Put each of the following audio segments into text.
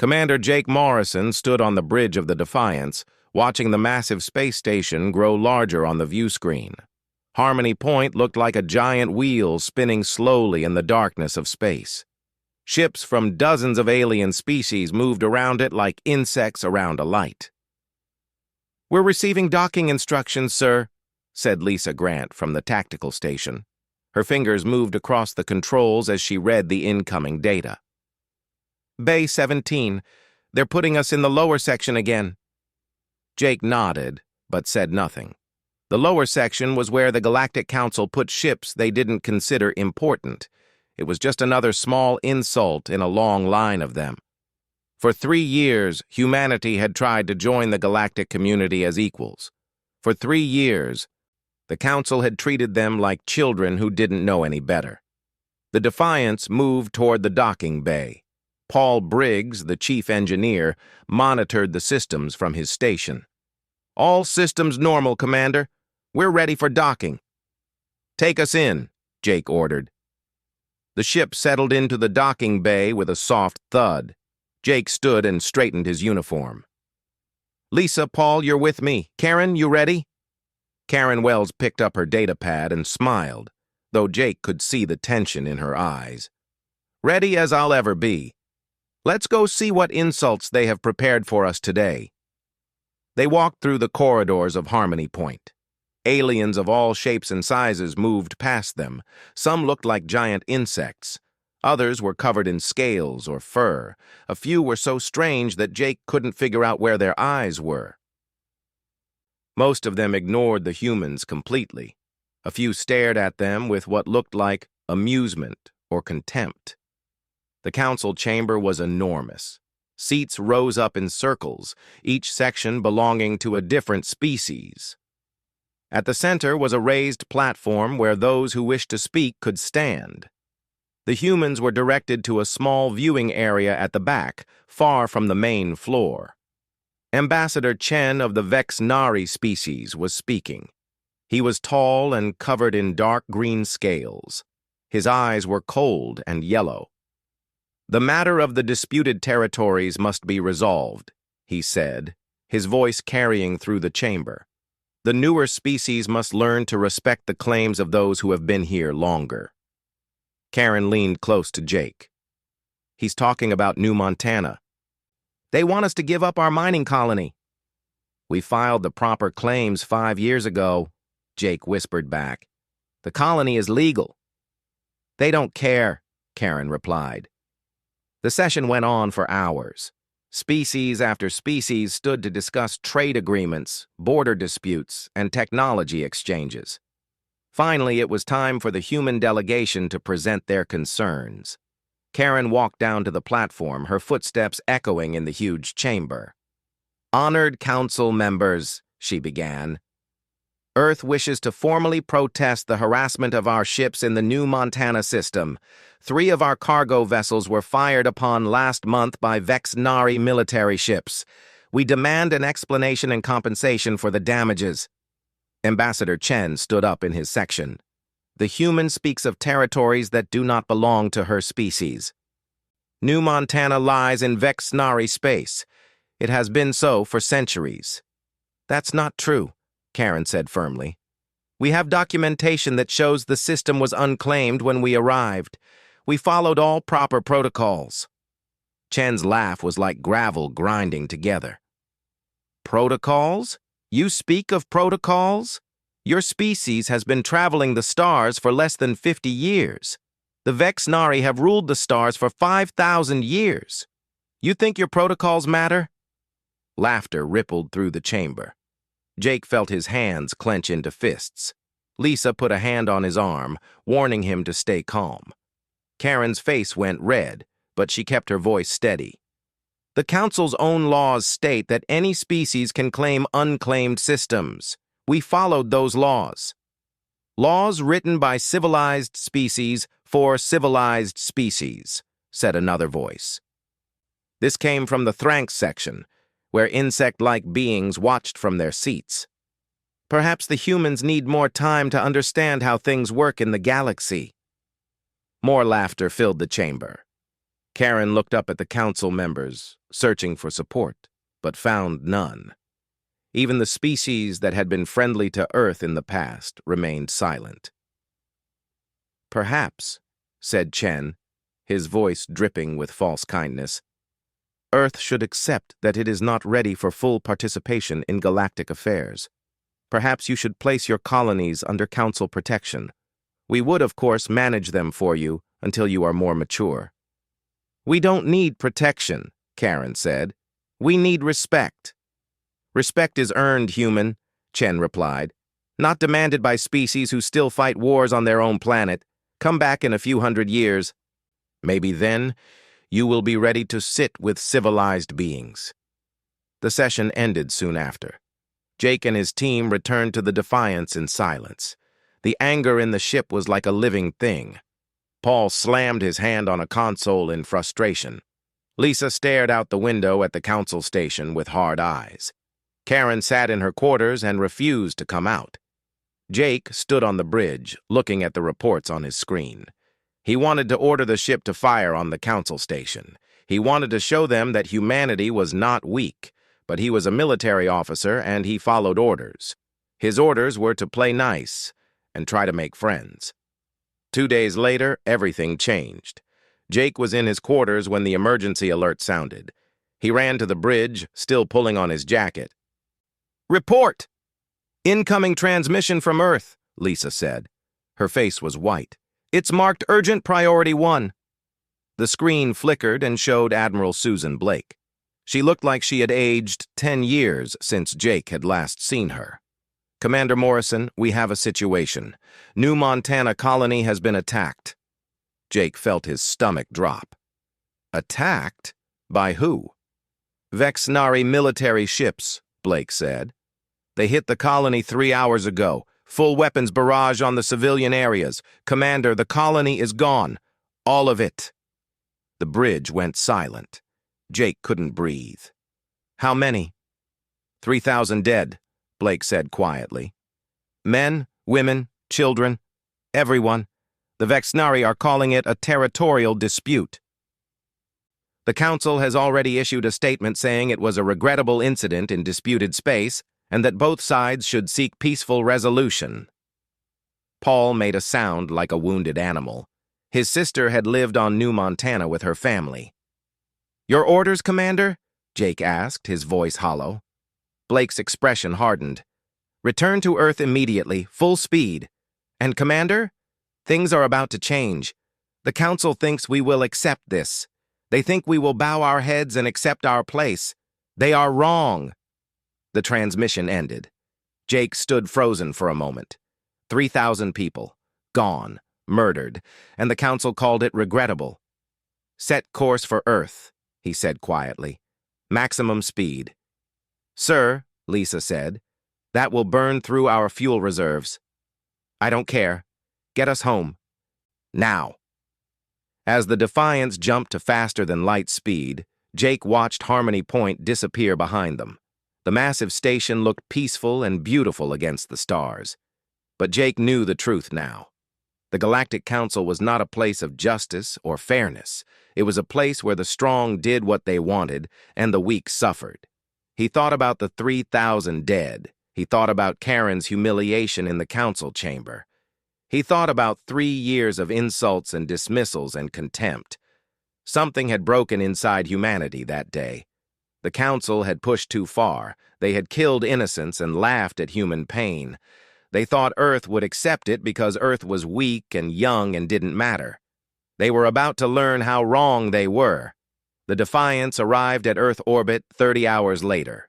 Commander Jake Morrison stood on the bridge of the Defiance, watching the massive space station grow larger on the view screen. Harmony Point looked like a giant wheel spinning slowly in the darkness of space. Ships from dozens of alien species moved around it like insects around a light. "We're receiving docking instructions, sir," said Lisa Grant from the tactical station. Her fingers moved across the controls as she read the incoming data. "Bay 17. They're putting us in the lower section again." Jake nodded, but said nothing. The lower section was where the Galactic Council put ships they didn't consider important. It was just another small insult in a long line of them. For 3 years, humanity had tried to join the galactic community as equals. For 3 years, the Council had treated them like children who didn't know any better. The Defiance moved toward the docking bay. Paul Briggs, the chief engineer, monitored the systems from his station. "All systems normal, Commander. We're ready for docking." "Take us in," Jake ordered. The ship settled into the docking bay with a soft thud. Jake stood and straightened his uniform. "Lisa, Paul, you're with me. Karen, you ready?" Karen Wells picked up her datapad and smiled, though Jake could see the tension in her eyes. "Ready as I'll ever be. Let's go see what insults they have prepared for us today." They walked through the corridors of Harmony Point. Aliens of all shapes and sizes moved past them. Some looked like giant insects. Others were covered in scales or fur. A few were so strange that Jake couldn't figure out where their eyes were. Most of them ignored the humans completely. A few stared at them with what looked like amusement or contempt. The council chamber was enormous. Seats rose up in circles, each section belonging to a different species. At the center was a raised platform where those who wished to speak could stand. The humans were directed to a small viewing area at the back, far from the main floor. Ambassador Chen of the Vexnari species was speaking. He was tall and covered in dark green scales. His eyes were cold and yellow. "The matter of the disputed territories must be resolved," he said, his voice carrying through the chamber. "The newer species must learn to respect the claims of those who have been here longer." Karen leaned close to Jake. "He's talking about New Montana. They want us to give up our mining colony." "We filed the proper claims 5 years ago," Jake whispered back. "The colony is legal." "They don't care," Karen replied. The session went on for hours. Species after species stood to discuss trade agreements, border disputes, and technology exchanges. Finally, it was time for the human delegation to present their concerns. Karen walked down to the platform, her footsteps echoing in the huge chamber. "Honored council members," she began. "Earth wishes to formally protest the harassment of our ships in the New Montana system. 3 of our cargo vessels were fired upon last month by Vexnari military ships. We demand an explanation and compensation for the damages." Ambassador Chen stood up in his section. "The human speaks of territories that do not belong to her species. New Montana lies in Vexnari space. It has been so for centuries." "That's not true," Karen said firmly. "We have documentation that shows the system was unclaimed when we arrived. We followed all proper protocols." Chen's laugh was like gravel grinding together. "Protocols? You speak of protocols? Your species has been traveling the stars for less than 50 years. The Vexnari have ruled the stars for 5,000 years. You think your protocols matter?" Laughter rippled through the chamber. Jake felt his hands clench into fists. Lisa put a hand on his arm, warning him to stay calm. Karen's face went red, but she kept her voice steady. "The Council's own laws state that any species can claim unclaimed systems. We followed those laws. Laws written by civilized species for civilized species," said another voice. This came from the Thranx section, where insect-like beings watched from their seats. "Perhaps the humans need more time to understand how things work in the galaxy." More laughter filled the chamber. Karen looked up at the council members, searching for support, but found none. Even the species that had been friendly to Earth in the past remained silent. "Perhaps," said Chen, his voice dripping with false kindness, "Earth should accept that it is not ready for full participation in galactic affairs. Perhaps you should place your colonies under council protection. We would, of course, manage them for you until you are more mature." "We don't need protection," Karen said. "We need respect." "Respect is earned, human," Chen replied, "not demanded by species who still fight wars on their own planet. Come back in a few hundred years. Maybe then you will be ready to sit with civilized beings." The session ended soon after. Jake and his team returned to the Defiance in silence. The anger in the ship was like a living thing. Paul slammed his hand on a console in frustration. Lisa stared out the window at the council station with hard eyes. Karen sat in her quarters and refused to come out. Jake stood on the bridge, looking at the reports on his screen. He wanted to order the ship to fire on the council station. He wanted to show them that humanity was not weak, but he was a military officer and he followed orders. His orders were to play nice and try to make friends. 2 days later, everything changed. Jake was in his quarters when the emergency alert sounded. He ran to the bridge, still pulling on his jacket. "Report! Incoming transmission from Earth," Lisa said. Her face was white. "It's marked Urgent Priority 1. The screen flickered and showed Admiral Susan Blake. She looked like she had aged 10 years since Jake had last seen her. "Commander Morrison, we have a situation. New Montana colony has been attacked." Jake felt his stomach drop. "Attacked? By who?" "Vexnari military ships," Blake said. "They hit the colony 3 hours ago. Full weapons barrage on the civilian areas. Commander, the colony is gone. All of it." The bridge went silent. Jake couldn't breathe. "How many?" 3,000 dead," Blake said quietly. "Men, women, children, everyone. The Vexnari are calling it a territorial dispute. The Council has already issued a statement saying it was a regrettable incident in disputed space and that both sides should seek peaceful resolution." Paul made a sound like a wounded animal. His sister had lived on New Montana with her family. "Your orders, Commander?" Jake asked, his voice hollow. Blake's expression hardened. "Return to Earth immediately, full speed. And, Commander, things are about to change. The Council thinks we will accept this. They think we will bow our heads and accept our place. They are wrong." The transmission ended. Jake stood frozen for a moment. 3,000 people, gone, murdered, and the Council called it regrettable. "Set course for Earth," he said quietly. "Maximum speed." "Sir," Lisa said, "that will burn through our fuel reserves." "I don't care. Get us home. Now." As the Defiance jumped to faster-than-light speed, Jake watched Harmony Point disappear behind them. The massive station looked peaceful and beautiful against the stars. But Jake knew the truth now. The Galactic Council was not a place of justice or fairness. It was a place where the strong did what they wanted and the weak suffered. He thought about the 3,000 dead. He thought about Karen's humiliation in the council chamber. He thought about 3 years of insults and dismissals and contempt. Something had broken inside humanity that day. The council had pushed too far. They had killed innocents and laughed at human pain. They thought Earth would accept it because Earth was weak and young and didn't matter. They were about to learn how wrong they were. The Defiance arrived at Earth orbit 30 hours later.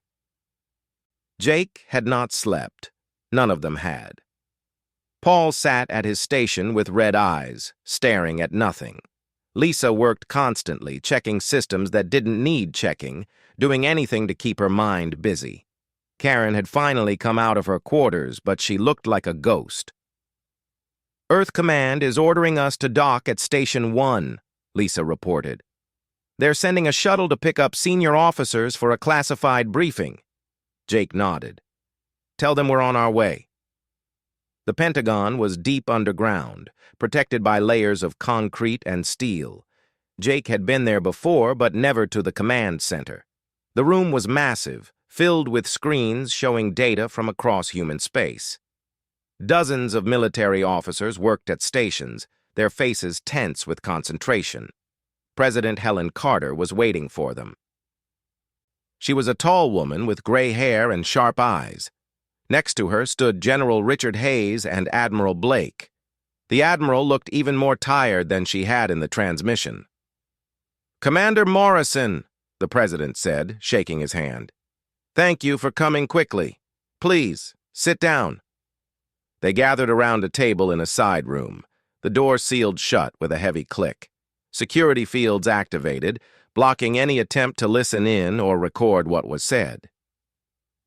Jake had not slept. None of them had. Paul sat at his station with red eyes, staring at nothing. Lisa worked constantly, checking systems that didn't need checking, doing anything to keep her mind busy. Karen had finally come out of her quarters, but she looked like a ghost. "Earth Command is ordering us to dock at Station 1, Lisa reported. "They're sending a shuttle to pick up senior officers for a classified briefing." Jake nodded. "Tell them we're on our way." The Pentagon was deep underground, protected by layers of concrete and steel. Jake had been there before, but never to the command center. The room was massive, filled with screens showing data from across human space. Dozens of military officers worked at stations, their faces tense with concentration. President Helen Carter was waiting for them. She was a tall woman with gray hair and sharp eyes. Next to her stood General Richard Hayes and Admiral Blake. The Admiral looked even more tired than she had in the transmission. "Commander Morrison," the President said, shaking his hand. "Thank you for coming quickly. Please, sit down." They gathered around a table in a side room. The door sealed shut with a heavy click. Security fields activated, blocking any attempt to listen in or record what was said.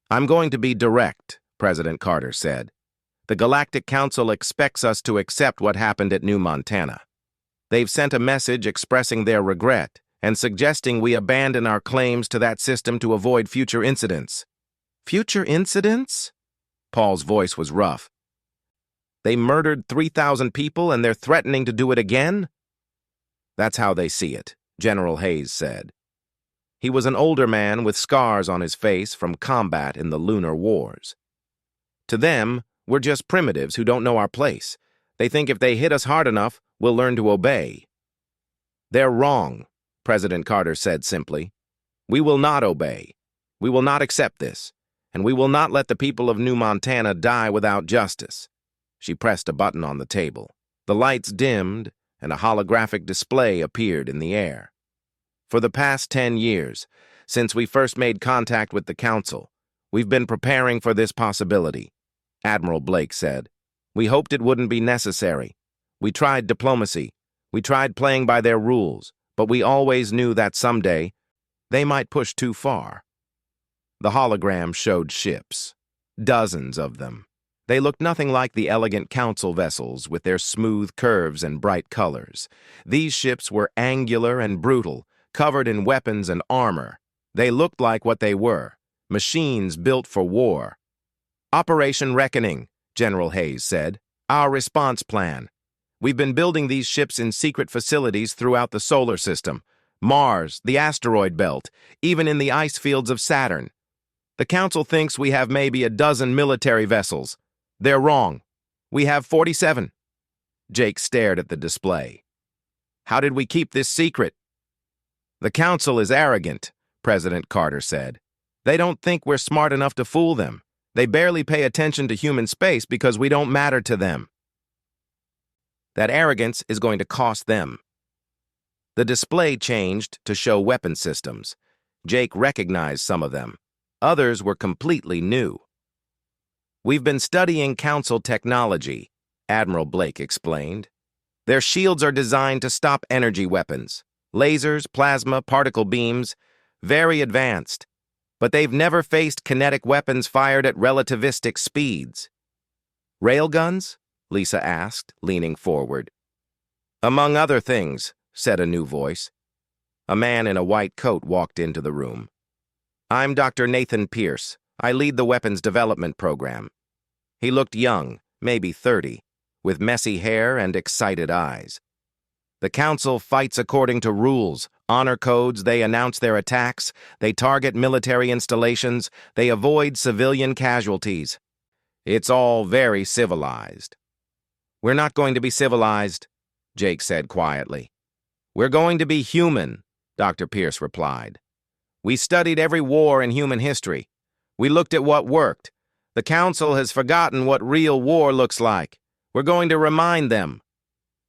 "I'm going to be direct," President Carter said. "The Galactic Council expects us to accept what happened at New Montana. They've sent a message expressing their regret and suggesting we abandon our claims to that system to avoid future incidents." "Future incidents?" Paul's voice was rough. "They murdered 3,000 people and they're threatening to do it again?" "That's how they see it," General Hayes said. He was an older man with scars on his face from combat in the lunar wars. "To them, we're just primitives who don't know our place. They think if they hit us hard enough, we'll learn to obey." "They're wrong," President Carter said simply. "We will not obey. We will not accept this, and we will not let the people of New Montana die without justice." She pressed a button on the table. The lights dimmed, and a holographic display appeared in the air. "For the past 10 years, since we first made contact with the Council, we've been preparing for this possibility," Admiral Blake said. "We hoped it wouldn't be necessary. We tried diplomacy. We tried playing by their rules, but we always knew that someday they might push too far." The hologram showed ships. Dozens of them. They looked nothing like the elegant council vessels with their smooth curves and bright colors. These ships were angular and brutal, covered in weapons and armor. They looked like what they were, machines built for war. "Operation Reckoning," General Hayes said. "Our response plan. We've been building these ships in secret facilities throughout the solar system, Mars, the asteroid belt, even in the ice fields of Saturn. The Council thinks we have maybe a dozen military vessels. They're wrong. We have 47. Jake stared at the display. "How did we keep this secret?" "The Council is arrogant," President Carter said. "They don't think we're smart enough to fool them. They barely pay attention to human space because we don't matter to them. That arrogance is going to cost them." The display changed to show weapon systems. Jake recognized some of them. Others were completely new. "We've been studying Council technology," Admiral Blake explained. "Their shields are designed to stop energy weapons. Lasers, plasma, particle beams, very advanced. But they've never faced kinetic weapons fired at relativistic speeds." "Railguns?" Lisa asked, leaning forward. "Among other things," said a new voice. A man in a white coat walked into the room. "I'm Dr. Nathan Pierce. I lead the weapons development program." He looked young, maybe 30, with messy hair and excited eyes. "The Council fights according to rules, honor codes, they announce their attacks, they target military installations, they avoid civilian casualties. It's all very civilized." "We're not going to be civilized," Jake said quietly. "We're going to be human," Dr. Pierce replied. "We studied every war in human history. We looked at what worked. The Council has forgotten what real war looks like. We're going to remind them."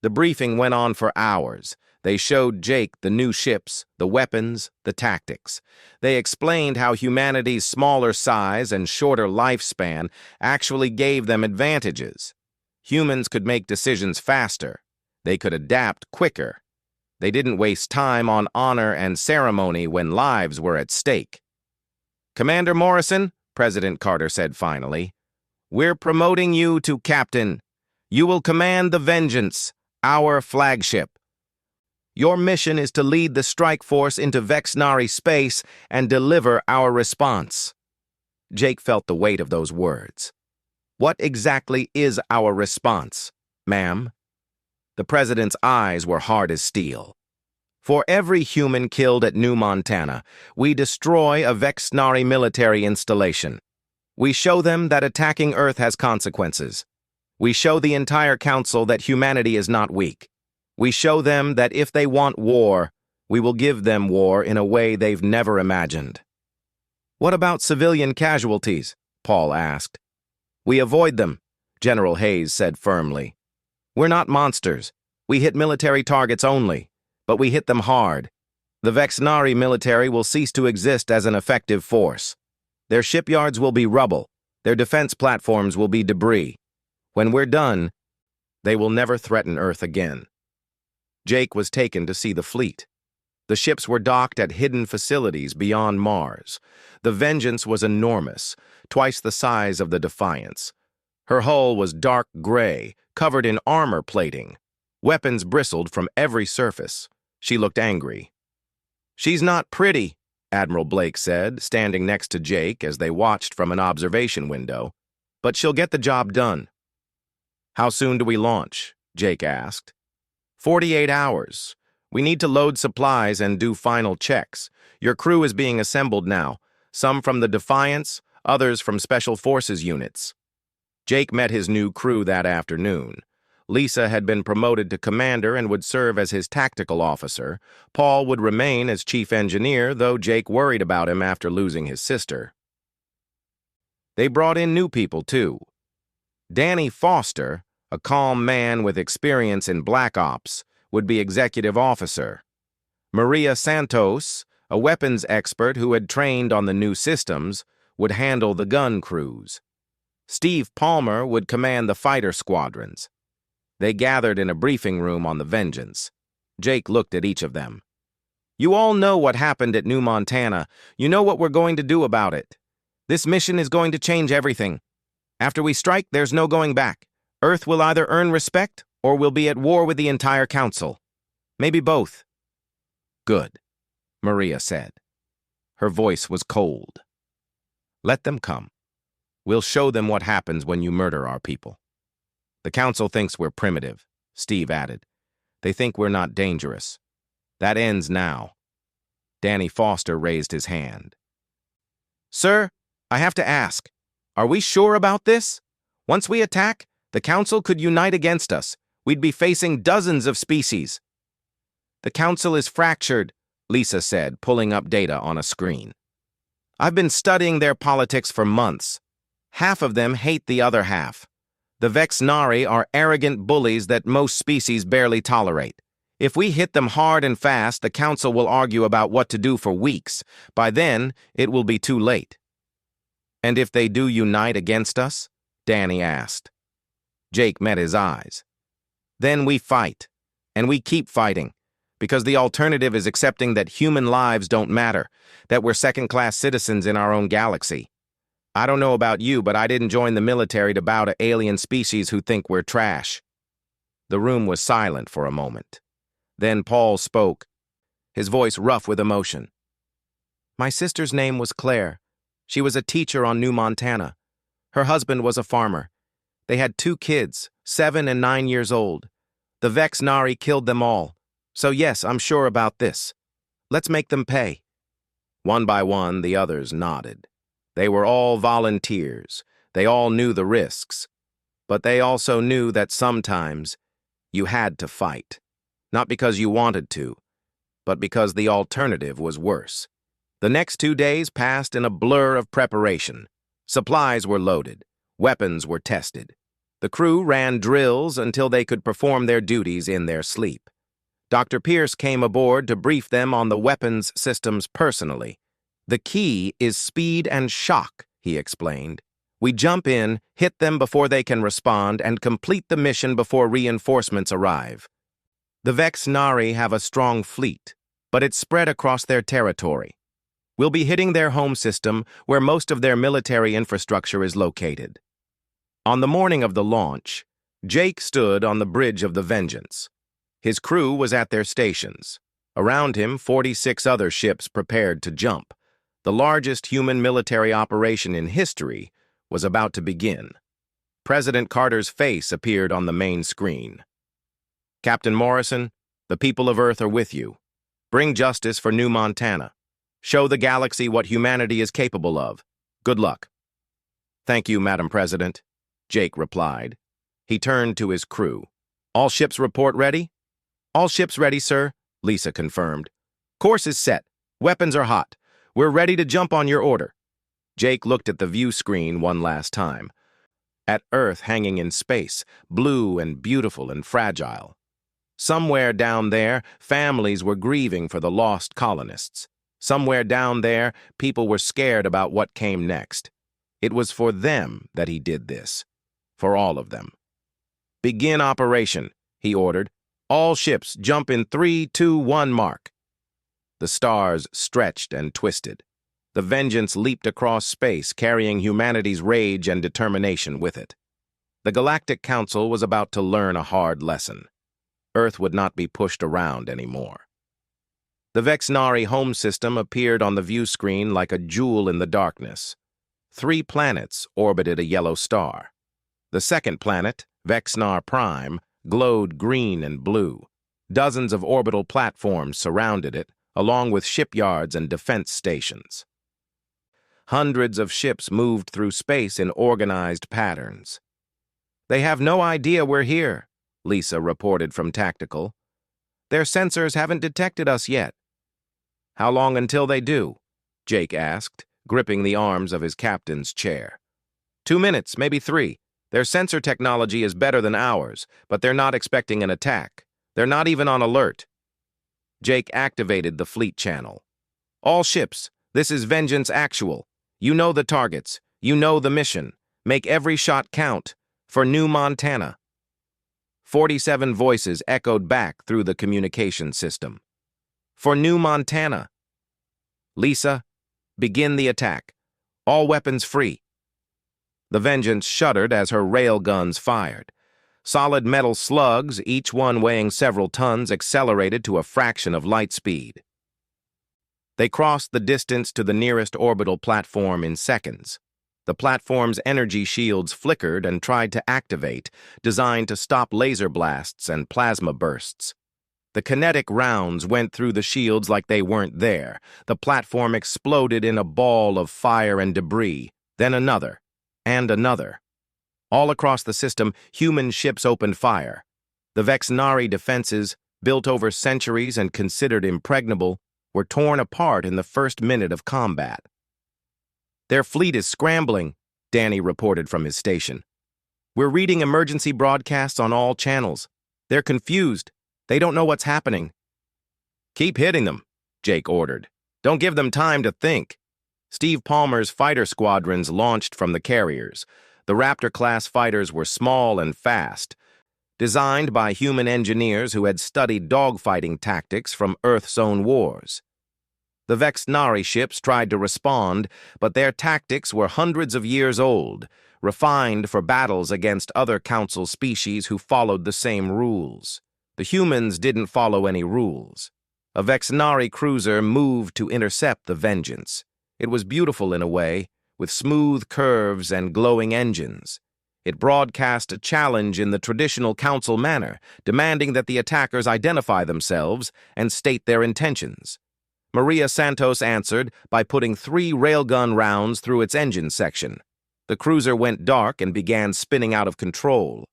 The briefing went on for hours. They showed Jake the new ships, the weapons, the tactics. They explained how humanity's smaller size and shorter lifespan actually gave them advantages. Humans could make decisions faster. They could adapt quicker. They didn't waste time on honor and ceremony when lives were at stake. "Commander Morrison," President Carter said finally, "we're promoting you to captain. You will command the Vengeance, our flagship. Your mission is to lead the strike force into Vexnari space and deliver our response." Jake felt the weight of those words. "What exactly is our response, ma'am?" The president's eyes were hard as steel. For every human killed at New Montana, we destroy a Vexnari military installation. We show them that attacking Earth has consequences. We show the entire council that humanity is not weak. We show them that if they want war, we will give them war in a way they've never imagined. What about civilian casualties? Paul asked. We avoid them, General Hayes said firmly. We're not monsters. We hit military targets only, but we hit them hard. The Vexnari military will cease to exist as an effective force. Their shipyards will be rubble. Their defense platforms will be debris. When we're done, they will never threaten Earth again. Jake was taken to see the fleet. The ships were docked at hidden facilities beyond Mars. The Vengeance was enormous, twice the size of the Defiance. Her hull was dark gray, covered in armor plating. Weapons bristled from every surface. She looked angry. She's not pretty, Admiral Blake said, standing next to Jake as they watched from an observation window. But she'll get the job done. How soon do we launch? Jake asked. 48 hours. We need to load supplies and do final checks. Your crew is being assembled now, some from the Defiance, others from Special Forces units. Jake met his new crew that afternoon. Lisa had been promoted to commander and would serve as his tactical officer. Paul would remain as chief engineer, though Jake worried about him after losing his sister. They brought in new people, too. Danny Foster, a calm man with experience in Black Ops, would be executive officer. Maria Santos, a weapons expert who had trained on the new systems, would handle the gun crews. Steve Palmer would command the fighter squadrons. They gathered in a briefing room on the Vengeance. Jake looked at each of them. You all know what happened at New Montana. You know what we're going to do about it. This mission is going to change everything. After we strike, there's no going back. Earth will either earn respect or we'll be at war with the entire council. Maybe both. Good, Maria said. Her voice was cold. Let them come. We'll show them what happens when you murder our people. The council thinks we're primitive, Steve added. They think we're not dangerous. That ends now. Danny Foster raised his hand. Sir, I have to ask, are we sure about this? Once we attack, the council could unite against us. We'd be facing dozens of species. The council is fractured, Lisa said, pulling up data on a screen. I've been studying their politics for months. Half of them hate the other half. The Vexnari are arrogant bullies that most species barely tolerate. If we hit them hard and fast, the council will argue about what to do for weeks. By then, it will be too late. And if they do unite against us? Danny asked. Jake met his eyes. Then we fight, and we keep fighting, because the alternative is accepting that human lives don't matter, that we're second-class citizens in our own galaxy. I don't know about you, but I didn't join the military to bow to alien species who think we're trash. The room was silent for a moment. Then Paul spoke, his voice rough with emotion. My sister's name was Claire. She was a teacher on New Montana. Her husband was a farmer. They had 2 kids, 7 and 9 years old. The Vexnari killed them all. So yes, I'm sure about this. Let's make them pay. One by one, the others nodded. They were all volunteers. They all knew the risks. But they also knew that sometimes you had to fight. Not because you wanted to, but because the alternative was worse. The next 2 days passed in a blur of preparation. Supplies were loaded. Weapons were tested. The crew ran drills until they could perform their duties in their sleep. Dr. Pierce came aboard to brief them on the weapons systems personally. The key is speed and shock, he explained. We jump in, hit them before they can respond, and complete the mission before reinforcements arrive. The Vexnari have a strong fleet, but it's spread across their territory. We'll be hitting their home system, where most of their military infrastructure is located. On the morning of the launch, Jake stood on the bridge of the Vengeance. His crew was at their stations. Around him, 46 other ships prepared to jump. The largest human military operation in history was about to begin. President Carter's face appeared on the main screen. Captain Morrison, the people of Earth are with you. Bring justice for New Montana. Show the galaxy what humanity is capable of. Good luck." "Thank you, Madam President," Jake replied. He turned to his crew. "All ships report ready?" "All ships ready, sir," Lisa confirmed. "Course is set. Weapons are hot. We're ready to jump on your order." Jake looked at the view screen one last time. At Earth hanging in space, blue and beautiful and fragile. Somewhere down there, families were grieving for the lost colonists. Somewhere down there, people were scared about what came next. It was for them that he did this. For all of them. "Begin operation," he ordered. "All ships jump in 3, 2, 1 mark." The stars stretched and twisted. The Vengeance leaped across space, carrying humanity's rage and determination with it. The Galactic Council was about to learn a hard lesson. Earth would not be pushed around anymore. The Vexnari home system appeared on the view screen like a jewel in the darkness. 3 planets orbited a yellow star. The second planet, Vexnar Prime, glowed green and blue. Dozens of orbital platforms surrounded it, along with shipyards and defense stations. Hundreds of ships moved through space in organized patterns. "They have no idea we're here," Lisa reported from Tactical. "Their sensors haven't detected us yet." "How long until they do?" Jake asked, gripping the arms of his captain's chair. 2 minutes, maybe 3. Their sensor technology is better than ours, but they're not expecting an attack. They're not even on alert. Jake activated the fleet channel. "All ships, this is Vengeance Actual. You know the targets. You know the mission. Make every shot count. For New Montana." 47 voices echoed back through the communication system. "For New Montana." "Lisa, begin the attack. All weapons free." The Vengeance shuddered as her rail guns fired. Solid metal slugs, each one weighing several tons, accelerated to a fraction of light speed. They crossed the distance to the nearest orbital platform in seconds. The platform's energy shields flickered and tried to activate, designed to stop laser blasts and plasma bursts. The kinetic rounds went through the shields like they weren't there. The platform exploded in a ball of fire and debris, then another, and another. All across the system, human ships opened fire. The Vexnari defenses, built over centuries and considered impregnable, were torn apart in the first minute of combat. "Their fleet is scrambling," Danny reported from his station. "We're reading emergency broadcasts on all channels. They're confused. They don't know what's happening." "Keep hitting them," Jake ordered. "Don't give them time to think." Steve Palmer's fighter squadrons launched from the carriers. The Raptor-class fighters were small and fast, designed by human engineers who had studied dogfighting tactics from Earth's own wars. The Vexnari ships tried to respond, but their tactics were hundreds of years old, refined for battles against other Council species who followed the same rules. The humans didn't follow any rules. A Vexnari cruiser moved to intercept the Vengeance. It was beautiful in a way, with smooth curves and glowing engines. It broadcast a challenge in the traditional Council manner, demanding that the attackers identify themselves and state their intentions. Maria Santos answered by putting 3 railgun rounds through its engine section. The cruiser went dark and began spinning out of control.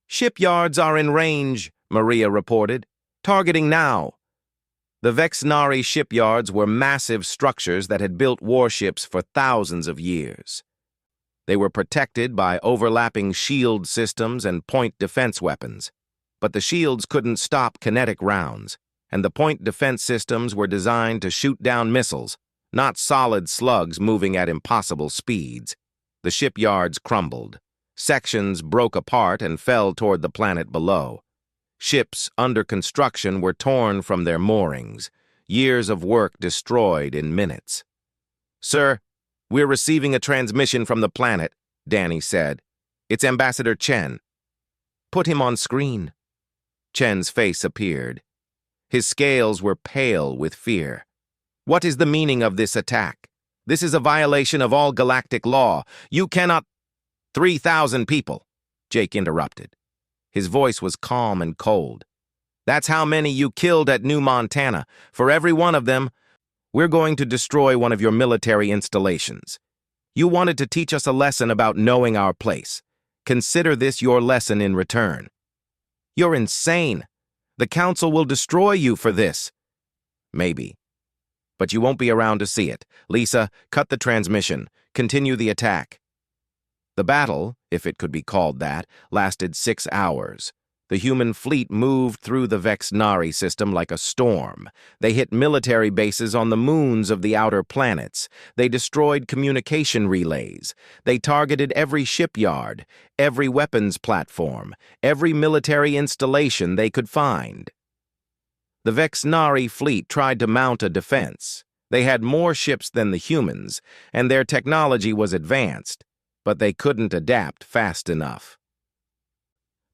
"Shipyards are in range," Maria reported. "Targeting now." The Vexnari shipyards were massive structures that had built warships for thousands of years. They were protected by overlapping shield systems and point defense weapons. But the shields couldn't stop kinetic rounds, and the point defense systems were designed to shoot down missiles, not solid slugs moving at impossible speeds. The shipyards crumbled. Sections broke apart and fell toward the planet below. Ships under construction were torn from their moorings, years of work destroyed in minutes. "Sir, we're receiving a transmission from the planet," Danny said. "It's Ambassador Chen." "Put him on screen." Chen's face appeared. His scales were pale with fear. "What is the meaning of this attack? This is a violation of all galactic law. You cannot—" 3,000 people, Jake interrupted. His voice was calm and cold. That's how many you killed at New Montana. For every one of them, we're going to destroy one of your military installations. You wanted to teach us a lesson about knowing our place. Consider this your lesson in return. You're insane. The Council will destroy you for this. Maybe. But you won't be around to see it. Lisa, cut the transmission. Continue the attack. The battle, if it could be called that, lasted 6 hours. The human fleet moved through the Vexnari system like a storm. They hit military bases on the moons of the outer planets. They destroyed communication relays. They targeted every shipyard, every weapons platform, every military installation they could find. The Vexnari fleet tried to mount a defense. They had more ships than the humans, and their technology was advanced, but they couldn't adapt fast enough.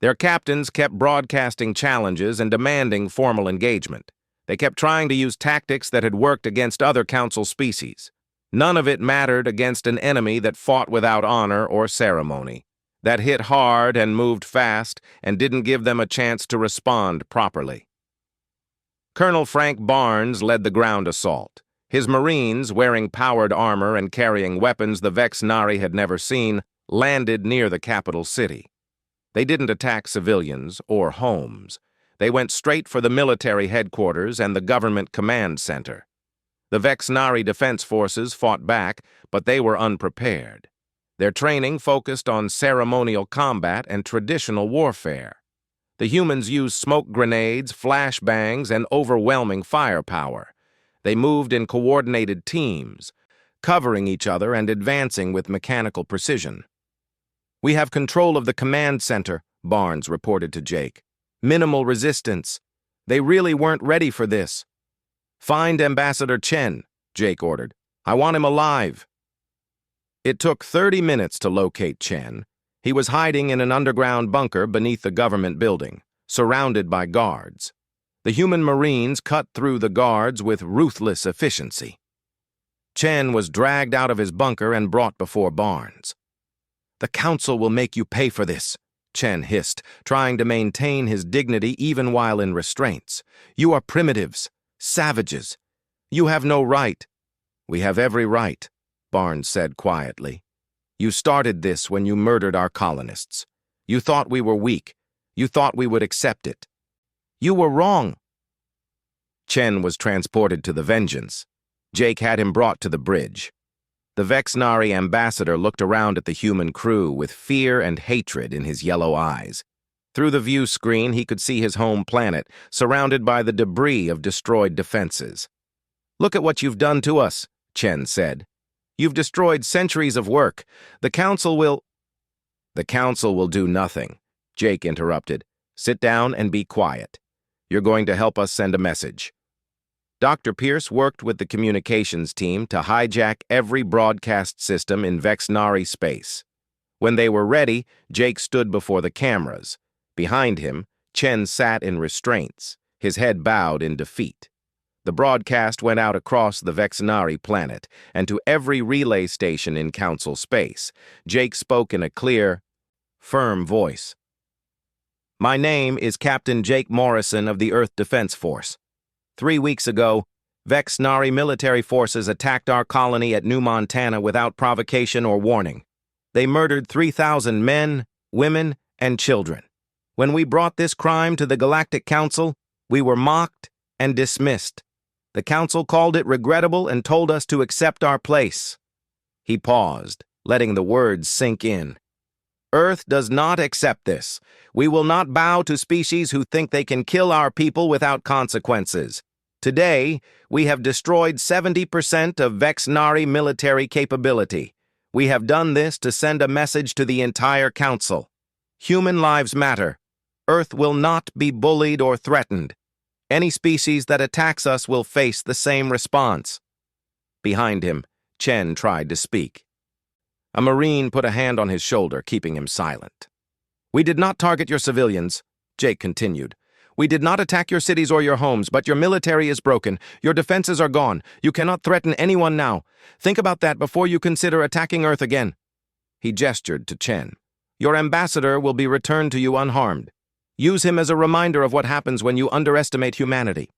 Their captains kept broadcasting challenges and demanding formal engagement. They kept trying to use tactics that had worked against other Council species. None of it mattered against an enemy that fought without honor or ceremony, that hit hard and moved fast and didn't give them a chance to respond properly. Colonel Frank Barnes led the ground assault. His Marines, wearing powered armor and carrying weapons the Vexnari had never seen, landed near the capital city. They didn't attack civilians or homes. They went straight for the military headquarters and the government command center. The Vexnari defense forces fought back, but they were unprepared. Their training focused on ceremonial combat and traditional warfare. The humans used smoke grenades, flashbangs, and overwhelming firepower. They moved in coordinated teams, covering each other and advancing with mechanical precision. "We have control of the command center," Barnes reported to Jake. "Minimal resistance. They really weren't ready for this." "Find Ambassador Chen," Jake ordered. "I want him alive." It took 30 minutes to locate Chen. He was hiding in an underground bunker beneath the government building, surrounded by guards. The human Marines cut through the guards with ruthless efficiency. Chen was dragged out of his bunker and brought before Barnes. "The Council will make you pay for this," Chen hissed, trying to maintain his dignity even while in restraints. "You are primitives, savages. You have no right." "We have every right," Barnes said quietly. "You started this when you murdered our colonists. You thought we were weak. You thought we would accept it. You were wrong." Chen was transported to the Vengeance. Jake had him brought to the bridge. The Vexnari ambassador looked around at the human crew with fear and hatred in his yellow eyes. Through the view screen, he could see his home planet, surrounded by the debris of destroyed defenses. "Look at what you've done to us," Chen said. "You've destroyed centuries of work. The Council will—" "The Council will do nothing," Jake interrupted. "Sit down and be quiet. You're going to help us send a message." Dr. Pierce worked with the communications team to hijack every broadcast system in Vexnari space. When they were ready, Jake stood before the cameras. Behind him, Chen sat in restraints, his head bowed in defeat. The broadcast went out across the Vexnari planet and to every relay station in Council space. Jake spoke in a clear, firm voice. "My name is Captain Jake Morrison of the Earth Defense Force. 3 weeks ago, Vexnari military forces attacked our colony at New Montana without provocation or warning. They murdered 3,000 men, women, and children. When we brought this crime to the Galactic Council, we were mocked and dismissed. The Council called it regrettable and told us to accept our place." He paused, letting the words sink in. "Earth does not accept this. We will not bow to species who think they can kill our people without consequences. Today, we have destroyed 70% of Vexnari military capability. We have done this to send a message to the entire Council. Human lives matter. Earth will not be bullied or threatened. Any species that attacks us will face the same response." Behind him, Chen tried to speak. A Marine put a hand on his shoulder, keeping him silent. "We did not target your civilians," Jake continued. "We did not attack your cities or your homes, but your military is broken. Your defenses are gone. You cannot threaten anyone now. Think about that before you consider attacking Earth again." He gestured to Chen. "Your ambassador will be returned to you unharmed. Use him as a reminder of what happens when you underestimate humanity.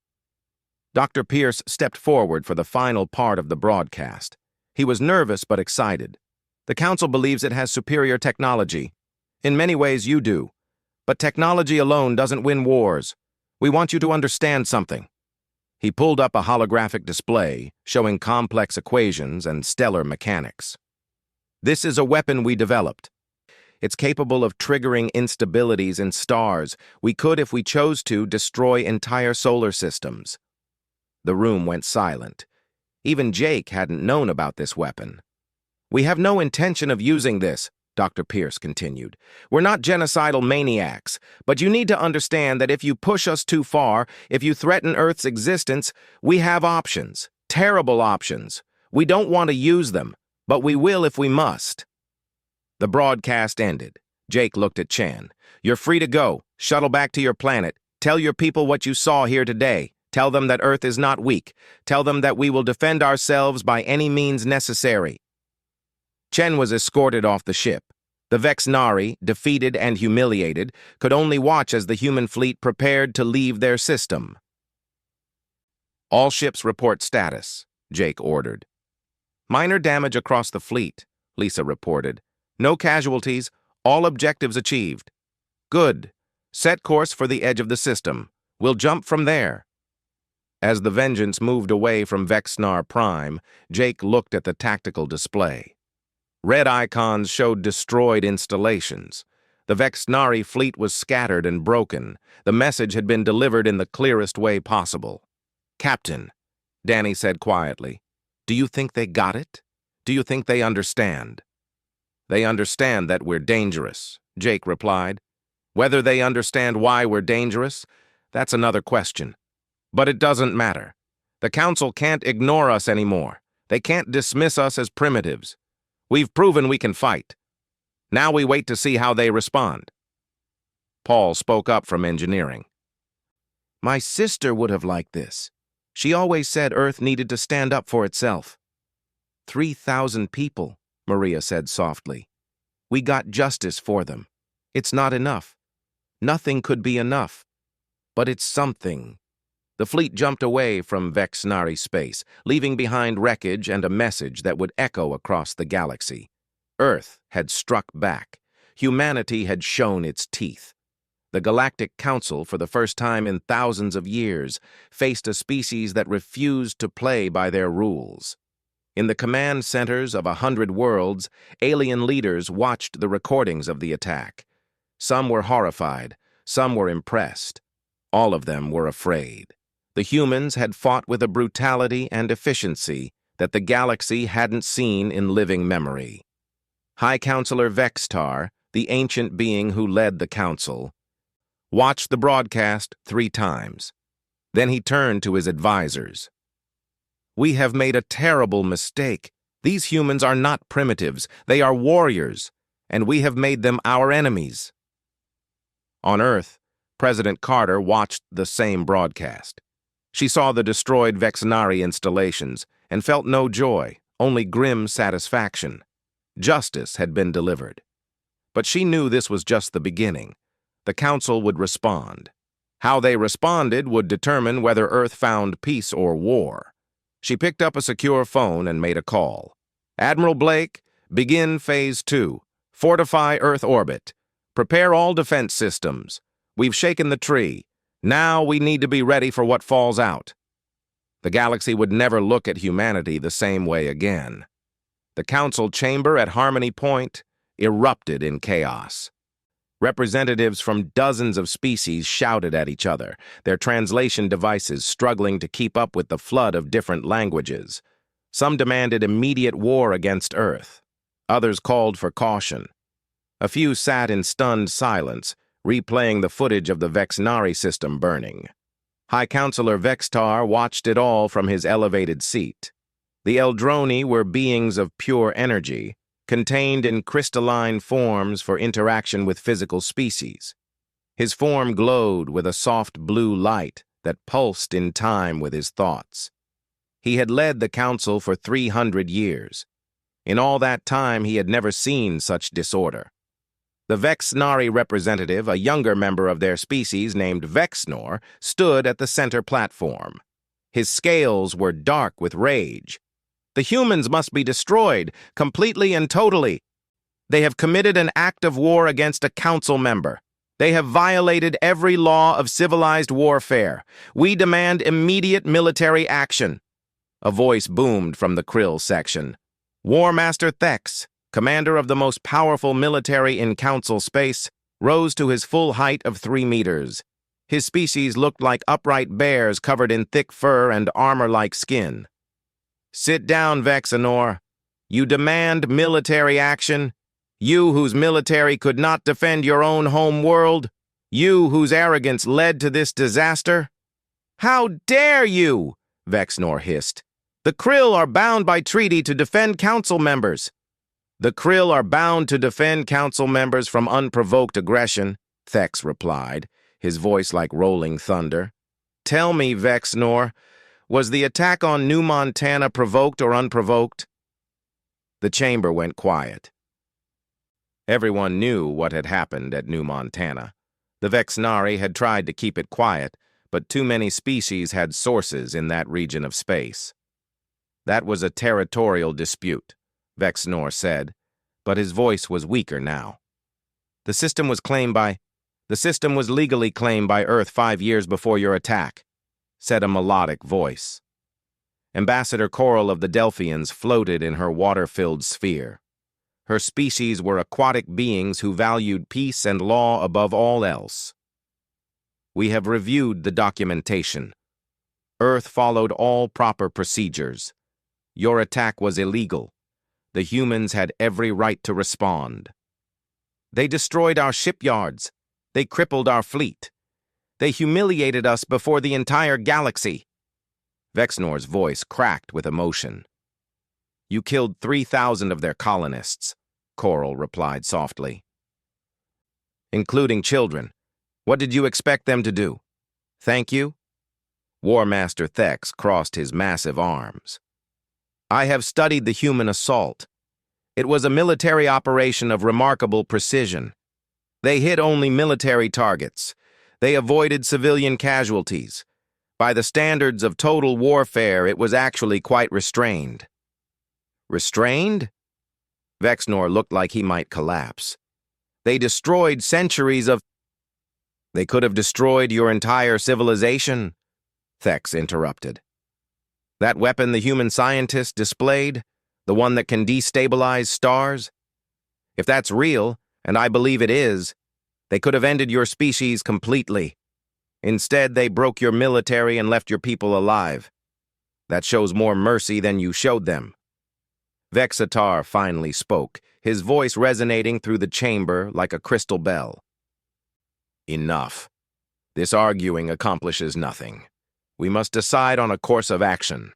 Dr. Pierce stepped forward for the final part of the broadcast. He was nervous but excited. The Council believes it has superior technology. In many ways you do. But technology alone doesn't win wars. We want you to understand something. He pulled up a holographic display showing complex equations and stellar mechanics. This is a weapon we developed. It's capable of triggering instabilities in stars. We could, if we chose to, destroy entire solar systems. The room went silent. Even Jake hadn't known about this weapon. We have no intention of using this, Dr. Pierce continued. We're not genocidal maniacs, but you need to understand that if you push us too far, if you threaten Earth's existence, we have options, terrible options. We don't want to use them, but we will if we must. The broadcast ended. Jake looked at Chan. You're free to go. Shuttle back to your planet. Tell your people what you saw here today. Tell them that Earth is not weak. Tell them that we will defend ourselves by any means necessary. Chen was escorted off the ship. The Vexnari, defeated and humiliated, could only watch as the human fleet prepared to leave their system. All ships report status, Jake ordered. Minor damage across the fleet, Lisa reported. No casualties, all objectives achieved. Good. Set course for the edge of the system. We'll jump from there. As the Vengeance moved away from Vexnar Prime, Jake looked at the tactical display. Red icons showed destroyed installations. The Vexnari fleet was scattered and broken. The message had been delivered in the clearest way possible. Captain, Danny said quietly, do you think they got it? Do you think they understand? They understand that we're dangerous, Jake replied. Whether they understand why we're dangerous, that's another question. But it doesn't matter. The Council can't ignore us anymore. They can't dismiss us as primitives. We've proven we can fight. Now we wait to see how they respond. Paul spoke up from engineering. My sister would have liked this. She always said Earth needed to stand up for itself. 3,000 people, Maria said softly. We got justice for them. It's not enough. Nothing could be enough. But it's something. The fleet jumped away from Vexnari space, leaving behind wreckage and a message that would echo across the galaxy. Earth had struck back. Humanity had shown its teeth. The Galactic Council, for the first time in thousands of years, faced a species that refused to play by their rules. In the command centers of 100 worlds, alien leaders watched the recordings of the attack. Some were horrified, some were impressed. All of them were afraid. The humans had fought with a brutality and efficiency that the galaxy hadn't seen in living memory. High Counselor Vextar, the ancient being who led the council, watched the broadcast 3 times. Then he turned to his advisors. We have made a terrible mistake. These humans are not primitives. They are warriors, and we have made them our enemies. On Earth, President Carter watched the same broadcast. She saw the destroyed Vexnari installations and felt no joy, only grim satisfaction. Justice had been delivered. But she knew this was just the beginning. The Council would respond. How they responded would determine whether Earth found peace or war. She picked up a secure phone and made a call. Admiral Blake, begin Phase 2. Fortify Earth orbit. Prepare all defense systems. We've shaken the tree. Now we need to be ready for what falls out. The galaxy would never look at humanity the same way again. The Council chamber at Harmony Point erupted in chaos. Representatives from dozens of species shouted at each other, their translation devices struggling to keep up with the flood of different languages. Some demanded immediate war against Earth. Others called for caution. A few sat in stunned silence, replaying the footage of the Vexnari system burning. High Counselor Vextar watched it all from his elevated seat. The Eldroni were beings of pure energy, contained in crystalline forms for interaction with physical species. His form glowed with a soft blue light that pulsed in time with his thoughts. He had led the Council for 300 years. In all that time, he had never seen such disorder. The Vexnari representative, a younger member of their species named Vexnor, stood at the center platform. His scales were dark with rage. The humans must be destroyed, completely and totally. They have committed an act of war against a council member. They have violated every law of civilized warfare. We demand immediate military action. A voice boomed from the Krill section. War Master Thex, commander of the most powerful military in council space, rose to his full height of 3 meters. His species looked like upright bears covered in thick fur and armor-like skin. Sit down, Vexanor. You demand military action? You whose military could not defend your own home world? You whose arrogance led to this disaster? How dare you? Vexnor hissed. The Krill are bound by treaty to defend council members. The Krill are bound to defend council members from unprovoked aggression, Thex replied, his voice like rolling thunder. Tell me, Vexnor, was the attack on New Montana provoked or unprovoked? The chamber went quiet. Everyone knew what had happened at New Montana. The Vexnari had tried to keep it quiet, but too many species had sources in that region of space. That was a territorial dispute, Vexnor said, but his voice was weaker now. The system was legally claimed by Earth 5 years before your attack, said a melodic voice. Ambassador Coral of the Delphians floated in her water-filled sphere. Her species were aquatic beings who valued peace and law above all else. We have reviewed the documentation. Earth followed all proper procedures. Your attack was illegal. The humans had every right to respond. They destroyed our shipyards. They crippled our fleet. They humiliated us before the entire galaxy. Vexnor's voice cracked with emotion. You killed 3,000 of their colonists, Coral replied softly. Including children. What did you expect them to do? Thank you? War Master Thex crossed his massive arms. I have studied the human assault. It was a military operation of remarkable precision. They hit only military targets. They avoided civilian casualties. By the standards of total warfare, it was actually quite restrained. Restrained? Vexnor looked like he might collapse. They destroyed centuries of... They could have destroyed your entire civilization, Thex interrupted. That weapon the human scientist displayed, the one that can destabilize stars? If that's real, and I believe it is, they could have ended your species completely. Instead, they broke your military and left your people alive. That shows more mercy than you showed them. Vexatar finally spoke, his voice resonating through the chamber like a crystal bell. Enough. This arguing accomplishes nothing. We must decide on a course of action.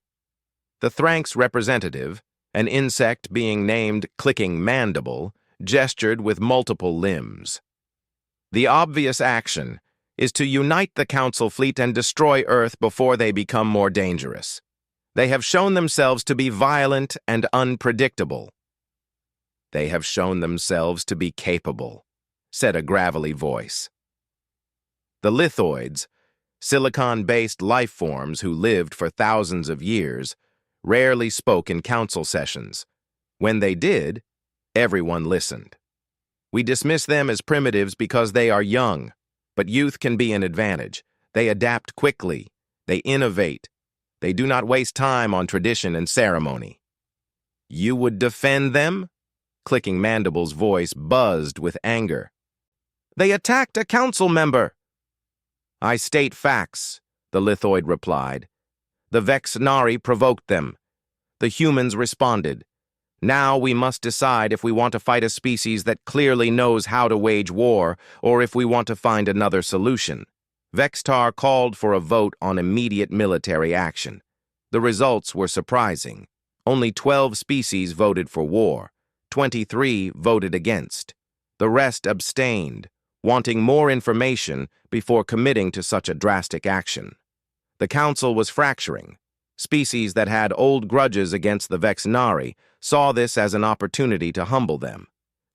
The Thranx representative, an insect being named Clicking Mandible, gestured with multiple limbs. The obvious action is to unite the Council fleet and destroy Earth before they become more dangerous. They have shown themselves to be violent and unpredictable. They have shown themselves to be capable, said a gravelly voice. The lithoids, silicon-based life forms who lived for thousands of years, rarely spoke in council sessions. When they did, everyone listened. We dismiss them as primitives because they are young, but youth can be an advantage. They adapt quickly. They innovate. They do not waste time on tradition and ceremony. You would defend them? Clicking Mandible's voice buzzed with anger. They attacked a council member. I state facts, the lithoid replied. The Vexnari provoked them. The humans responded. Now we must decide if we want to fight a species that clearly knows how to wage war, or if we want to find another solution. Vextar called for a vote on immediate military action. The results were surprising. Only 12 species voted for war. 23 voted against. The rest abstained, wanting more information before committing to such a drastic action. The council was fracturing. Species that had old grudges against the Vexnari saw this as an opportunity to humble them.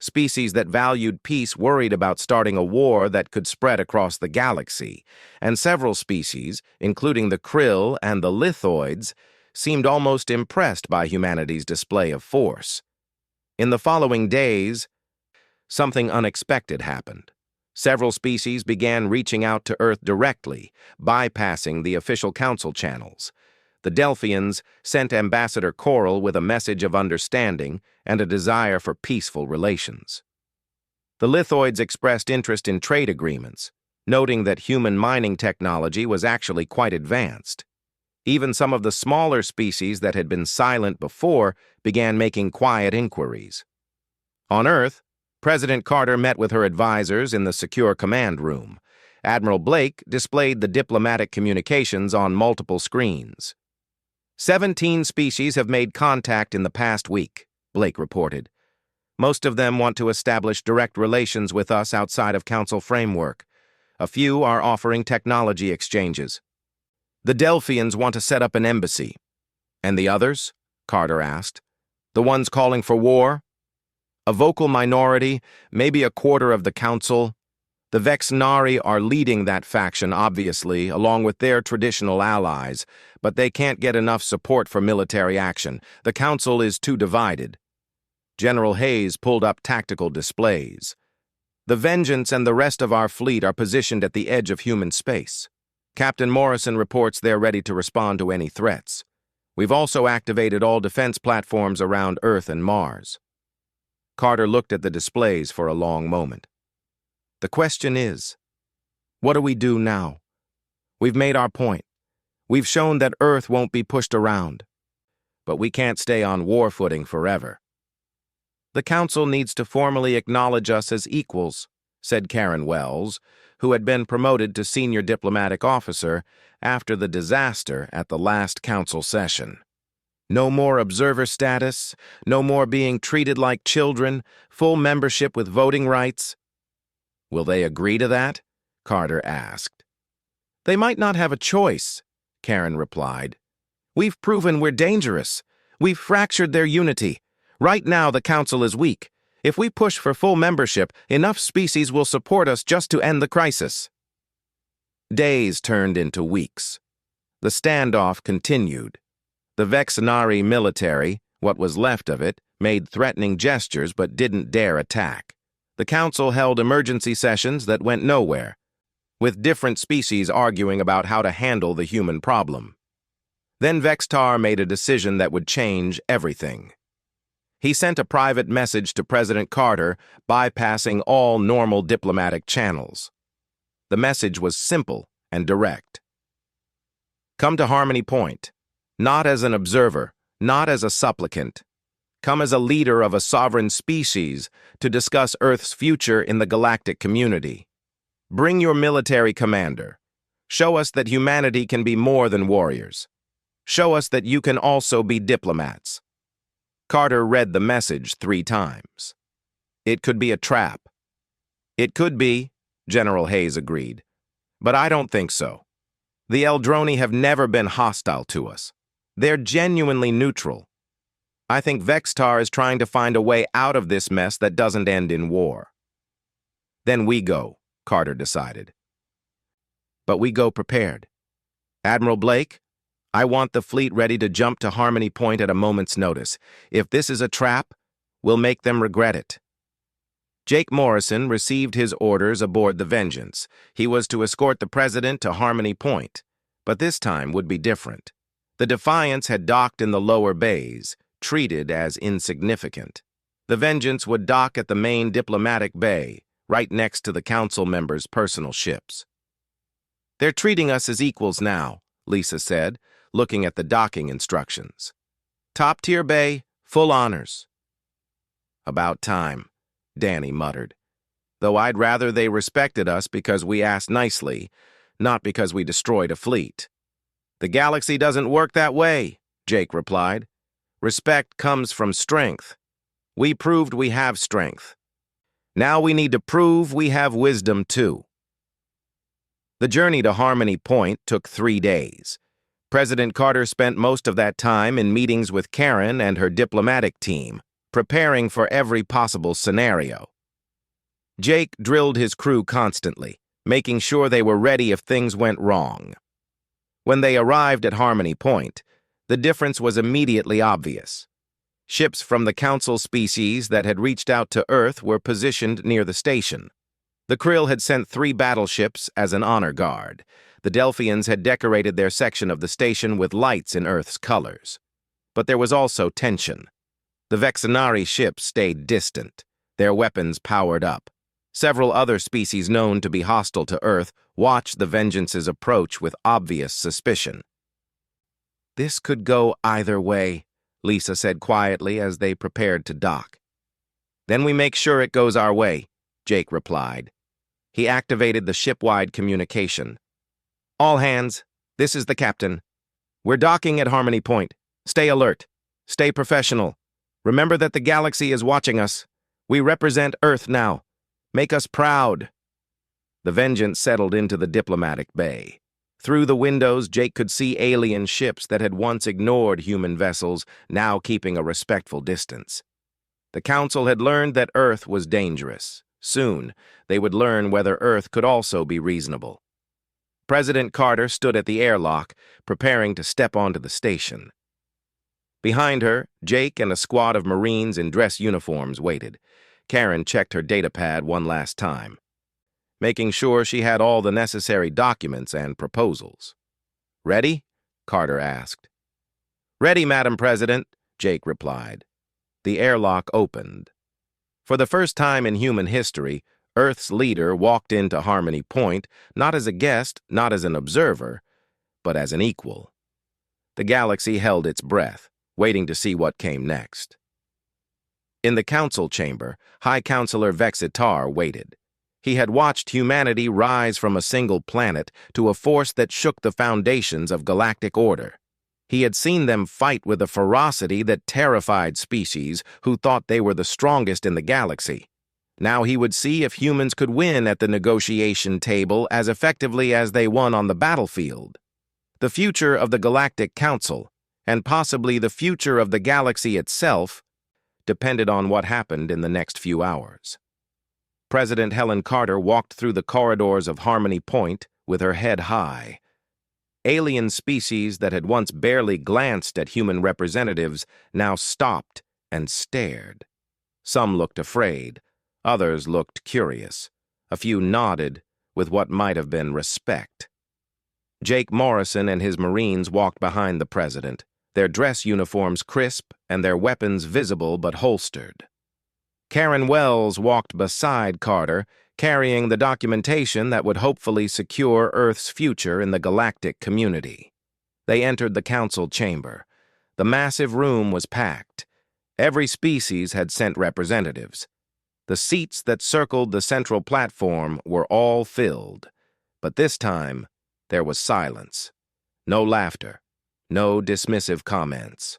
Species that valued peace worried about starting a war that could spread across the galaxy, and several species, including the krill and the lithoids, seemed almost impressed by humanity's display of force. In the following days, something unexpected happened. Several species began reaching out to Earth directly, bypassing the official council channels. The Delphians sent Ambassador Coral with a message of understanding and a desire for peaceful relations. The lithoids expressed interest in trade agreements, noting that human mining technology was actually quite advanced. Even some of the smaller species that had been silent before began making quiet inquiries. On Earth, President Carter met with her advisors in the secure command room. Admiral Blake displayed the diplomatic communications on multiple screens. 17 species have made contact in the past week, Blake reported. Most of them want to establish direct relations with us outside of Council framework. A few are offering technology exchanges. The Delphians want to set up an embassy. And the others? Carter asked. The ones calling for war? A vocal minority, maybe a quarter of the Council. The Vexnari are leading that faction, obviously, along with their traditional allies, but they can't get enough support for military action. The Council is too divided. General Hayes pulled up tactical displays. The Vengeance and the rest of our fleet are positioned at the edge of human space. Captain Morrison reports they're ready to respond to any threats. We've also activated all defense platforms around Earth and Mars. Carter looked at the displays for a long moment. The question is, what do we do now? We've made our point. We've shown that Earth won't be pushed around. But we can't stay on war footing forever. The Council needs to formally acknowledge us as equals, said Karen Wells, who had been promoted to senior diplomatic officer after the disaster at the last Council session. No more observer status, no more being treated like children, full membership with voting rights. Will they agree to that? Carter asked. They might not have a choice, Karen replied. We've proven we're dangerous. We've fractured their unity. Right now the Council is weak. If we push for full membership, enough species will support us just to end the crisis. Days turned into weeks. The standoff continued. The Vexnari military, what was left of it, made threatening gestures but didn't dare attack. The Council held emergency sessions that went nowhere, with different species arguing about how to handle the human problem. Then Vextar made a decision that would change everything. He sent a private message to President Carter, bypassing all normal diplomatic channels. The message was simple and direct. Come to Harmony Point, not as an observer, not as a supplicant. Come as a leader of a sovereign species to discuss Earth's future in the galactic community. Bring your military commander. Show us that humanity can be more than warriors. Show us that you can also be diplomats. Carter read the message 3 times. It could be a trap. It could be, General Hayes agreed. But I don't think so. The Eldroni have never been hostile to us. They're genuinely neutral. I think Vextar is trying to find a way out of this mess that doesn't end in war. Then we go, Carter decided. But we go prepared. Admiral Blake, I want the fleet ready to jump to Harmony Point at a moment's notice. If this is a trap, we'll make them regret it. Jake Morrison received his orders aboard the Vengeance. He was to escort the President to Harmony Point, but this time would be different. The Defiance had docked in the lower bays, treated as insignificant. The Vengeance would dock at the main diplomatic bay, right next to the Council members' personal ships. They're treating us as equals now, Lisa said, looking at the docking instructions. Top-tier bay, full honors. About time, Danny muttered. Though I'd rather they respected us because we asked nicely, not because we destroyed a fleet. The galaxy doesn't work that way, Jake replied. Respect comes from strength. We proved we have strength. Now we need to prove we have wisdom too. The journey to Harmony Point took 3 days. President Carter spent most of that time in meetings with Karen and her diplomatic team, preparing for every possible scenario. Jake drilled his crew constantly, making sure they were ready if things went wrong. When they arrived at Harmony Point, the difference was immediately obvious. Ships from the Council species that had reached out to Earth were positioned near the station. The Krill had sent 3 battleships as an honor guard. The Delphians had decorated their section of the station with lights in Earth's colors. But there was also tension. The Vexenari ships stayed distant, their weapons powered up. Several other species known to be hostile to Earth watched the Vengeance's approach with obvious suspicion. "This could go either way," Lisa said quietly as they prepared to dock. "Then we make sure it goes our way," Jake replied. He activated the ship-wide communication. "All hands, this is the captain. We're docking at Harmony Point. Stay alert. Stay professional. Remember that the galaxy is watching us. We represent Earth now. Make us proud." The Vengeance settled into the diplomatic bay. Through the windows, Jake could see alien ships that had once ignored human vessels, now keeping a respectful distance. The Council had learned that Earth was dangerous. Soon, they would learn whether Earth could also be reasonable. President Carter stood at the airlock, preparing to step onto the station. Behind her, Jake and a squad of Marines in dress uniforms waited. Karen checked her datapad one last time, making sure she had all the necessary documents and proposals. "Ready?" Carter asked. "Ready, Madam President," Jake replied. The airlock opened. For the first time in human history, Earth's leader walked into Harmony Point, not as a guest, not as an observer, but as an equal. The galaxy held its breath, waiting to see what came next. In the council chamber, High Counselor Vexitar waited. He had watched humanity rise from a single planet to a force that shook the foundations of galactic order. He had seen them fight with a ferocity that terrified species who thought they were the strongest in the galaxy. Now he would see if humans could win at the negotiation table as effectively as they won on the battlefield. The future of the Galactic Council, and possibly the future of the galaxy itself, depended on what happened in the next few hours. President Helen Carter walked through the corridors of Harmony Point with her head high. Alien species that had once barely glanced at human representatives now stopped and stared. Some looked afraid, others looked curious. A few nodded with what might have been respect. Jake Morrison and his Marines walked behind the president, their dress uniforms crisp and their weapons visible but holstered. Karen Wells walked beside Carter, carrying the documentation that would hopefully secure Earth's future in the galactic community. They entered the council chamber. The massive room was packed. Every species had sent representatives. The seats that circled the central platform were all filled, but this time there was silence. No laughter. No dismissive comments.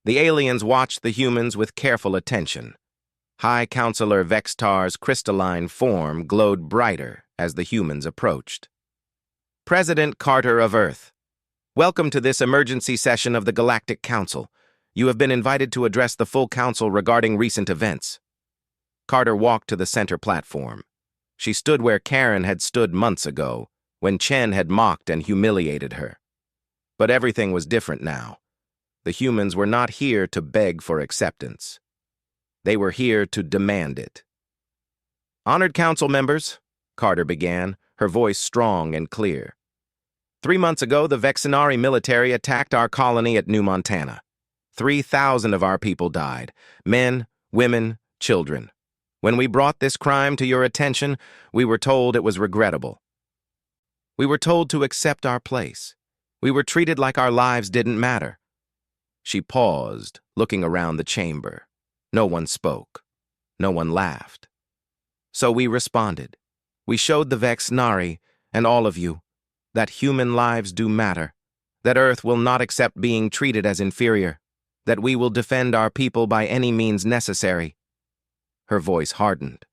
The aliens watched the humans with careful attention. High Counselor Vextar's crystalline form glowed brighter as the humans approached. "President Carter of Earth, welcome to this emergency session of the Galactic Council. You have been invited to address the full council regarding recent events." Carter walked to the center platform. She stood where Karen had stood months ago, when Chen had mocked and humiliated her. But everything was different now. The humans were not here to beg for acceptance. They were here to demand it. "Honored council members," Carter began, her voice strong and clear. 3 months ago, the Vexenari military attacked our colony at New Montana. 3,000 of our people died, men, women, children. When we brought this crime to your attention, we were told it was regrettable. We were told to accept our place. We were treated like our lives didn't matter. She paused, looking around the chamber. No one spoke. No one laughed. So we responded. We showed the Vexenari, and all of you, that human lives do matter, that Earth will not accept being treated as inferior, that we will defend our people by any means necessary. Her voice hardened.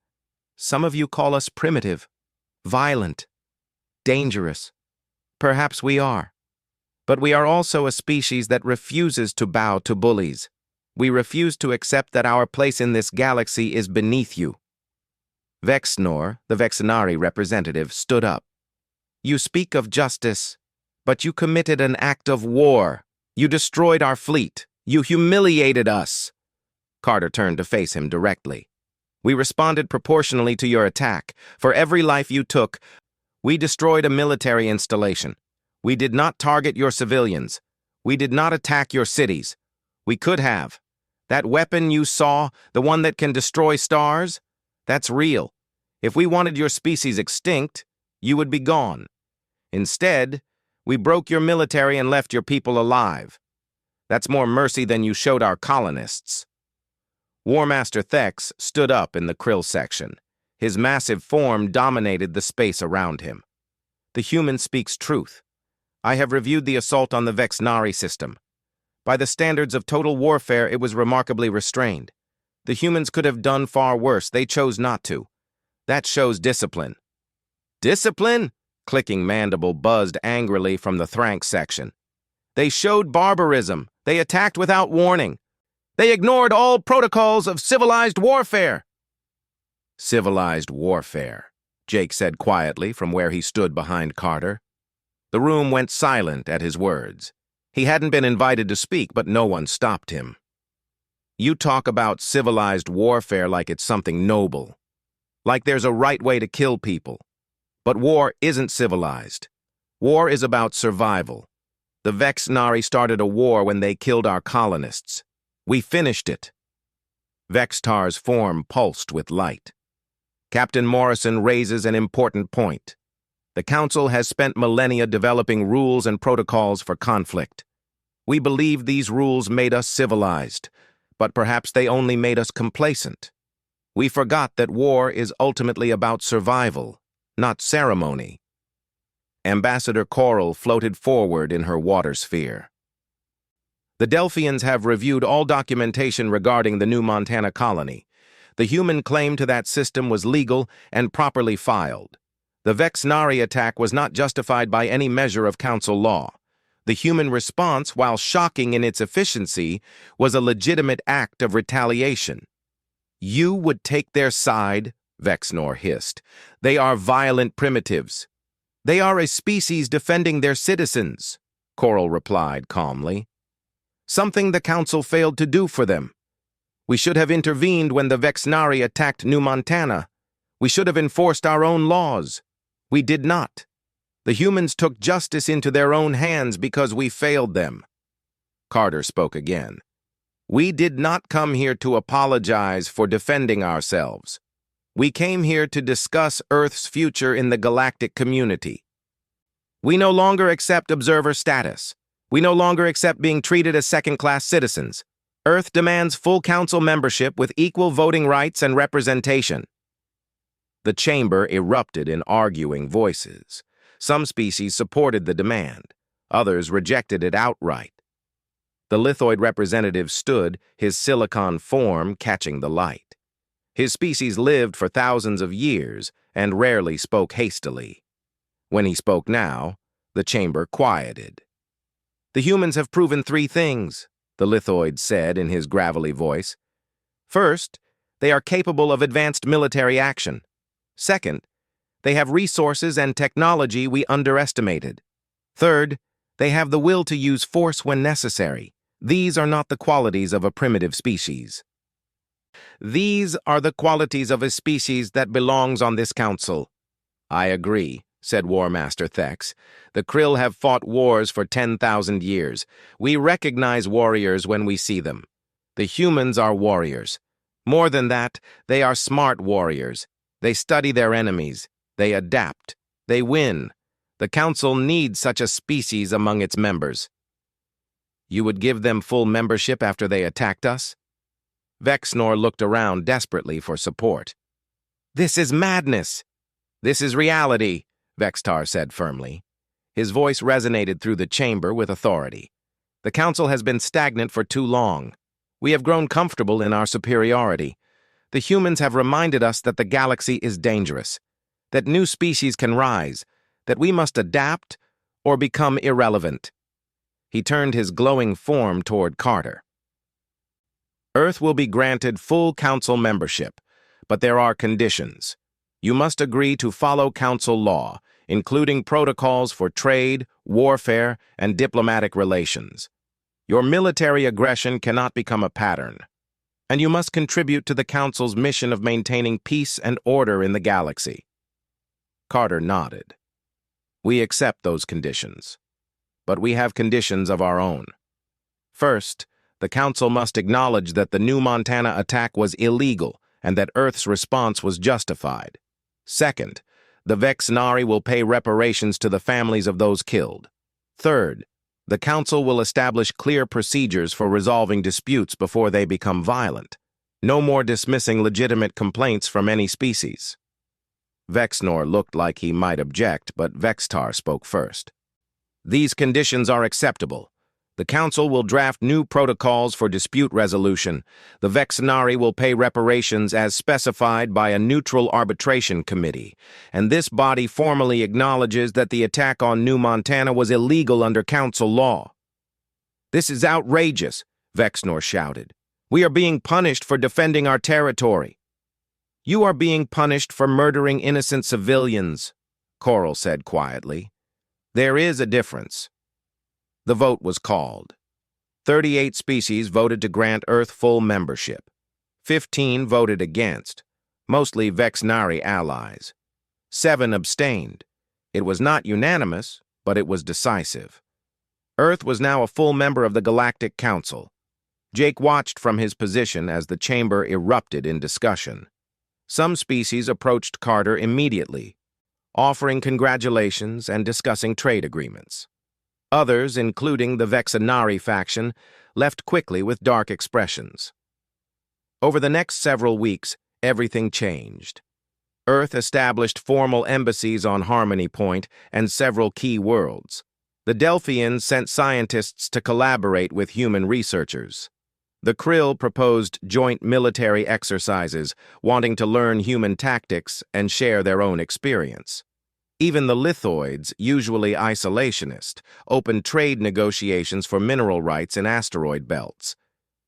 Some of you call us primitive, violent, dangerous. Perhaps we are. But we are also a species that refuses to bow to bullies. We refuse to accept that our place in this galaxy is beneath you. Vexnor, the Vexenari representative, stood up. You speak of justice, but you committed an act of war. You destroyed our fleet. You humiliated us. Carter turned to face him directly. We responded proportionally to your attack. For every life you took, we destroyed a military installation. We did not target your civilians. We did not attack your cities. We could have. That weapon you saw, the one that can destroy stars, that's real. If we wanted your species extinct, you would be gone. Instead, we broke your military and left your people alive. That's more mercy than you showed our colonists. War Master Thex stood up in the krill section. His massive form dominated the space around him. The human speaks truth. I have reviewed the assault on the Vexnari system. By the standards of total warfare, it was remarkably restrained. The humans could have done far worse. They chose not to. That shows discipline. Discipline? Clicking Mandible buzzed angrily from the Thrank section. They showed barbarism. They attacked without warning. They ignored all protocols of civilized warfare. Civilized warfare, Jake said quietly from where he stood behind Carter. The room went silent at his words. He hadn't been invited to speak, but no one stopped him. You talk about civilized warfare like it's something noble. Like there's a right way to kill people. But war isn't civilized. War is about survival. The Vexnari started a war when they killed our colonists. We finished it. Vextar's form pulsed with light. Captain Morrison raises an important point. The Council has spent millennia developing rules and protocols for conflict. We believe these rules made us civilized, but perhaps they only made us complacent. We forgot that war is ultimately about survival, not ceremony. Ambassador Coral floated forward in her water sphere. The Delphians have reviewed all documentation regarding the new Montana colony. The human claim to that system was legal and properly filed. The Vexnari attack was not justified by any measure of council law. The human response, while shocking in its efficiency, was a legitimate act of retaliation. You would take their side, Vexnor hissed. They are violent primitives. They are a species defending their citizens, Coral replied calmly. Something the council failed to do for them. We should have intervened when the Vexnari attacked New Montana. We should have enforced our own laws. We did not. The humans took justice into their own hands because we failed them. Carter spoke again. We did not come here to apologize for defending ourselves. We came here to discuss Earth's future in the galactic community. We no longer accept observer status. We no longer accept being treated as second-class citizens. Earth demands full council membership with equal voting rights and representation. The chamber erupted in arguing voices. Some species supported the demand. Others rejected it outright. The lithoid representative stood, his silicon form catching the light. His species lived for thousands of years and rarely spoke hastily. When he spoke now, the chamber quieted. The humans have proven 3 things, the lithoid said in his gravelly voice. First, they are capable of advanced military action. Second, they have resources and technology we underestimated. Third, they have the will to use force when necessary. These are not the qualities of a primitive species. These are the qualities of a species that belongs on this council. I agree, said War Master Thex. The Krill have fought wars for 10,000 years. We recognize warriors when we see them. The humans are warriors. More than that, they are smart warriors. They study their enemies. They adapt. They win. The council needs such a species among its members. You would give them full membership after they attacked us? Vexnor looked around desperately for support. This is madness. This is reality, Vextar said firmly. His voice resonated through the chamber with authority. The council has been stagnant for too long. We have grown comfortable in our superiority. The humans have reminded us that the galaxy is dangerous, that new species can rise, that we must adapt or become irrelevant. He turned his glowing form toward Carter. Earth will be granted full Council membership, but there are conditions. You must agree to follow Council law, including protocols for trade, warfare, and diplomatic relations. Your military aggression cannot become a pattern, and you must contribute to the Council's mission of maintaining peace and order in the galaxy. Carter nodded. We accept those conditions, but we have conditions of our own. First, the Council must acknowledge that the New Montana attack was illegal and that Earth's response was justified. Second, the Vexnari will pay reparations to the families of those killed. Third, the Council will establish clear procedures for resolving disputes before they become violent. No more dismissing legitimate complaints from any species. Vexnor looked like he might object, but Vextar spoke first. These conditions are acceptable. The Council will draft new protocols for dispute resolution. The Vexnari will pay reparations as specified by a neutral arbitration committee, and this body formally acknowledges that the attack on New Montana was illegal under Council law. This is outrageous, Vexnor shouted. We are being punished for defending our territory. You are being punished for murdering innocent civilians, Coral said quietly. There is a difference. The vote was called. 38 species voted to grant Earth full membership. 15 voted against, mostly Vexnari allies. 7 abstained. It was not unanimous, but it was decisive. Earth was now a full member of the Galactic Council. Jake watched from his position as the chamber erupted in discussion. Some species approached Carter immediately, offering congratulations and discussing trade agreements. Others, including the Vexnari faction, left quickly with dark expressions. Over the next several weeks, everything changed. Earth established formal embassies on Harmony Point and several key worlds. The Delphians sent scientists to collaborate with human researchers. The Krill proposed joint military exercises, wanting to learn human tactics and share their own experience. Even the Lithoids, usually isolationist, opened trade negotiations for mineral rights in asteroid belts.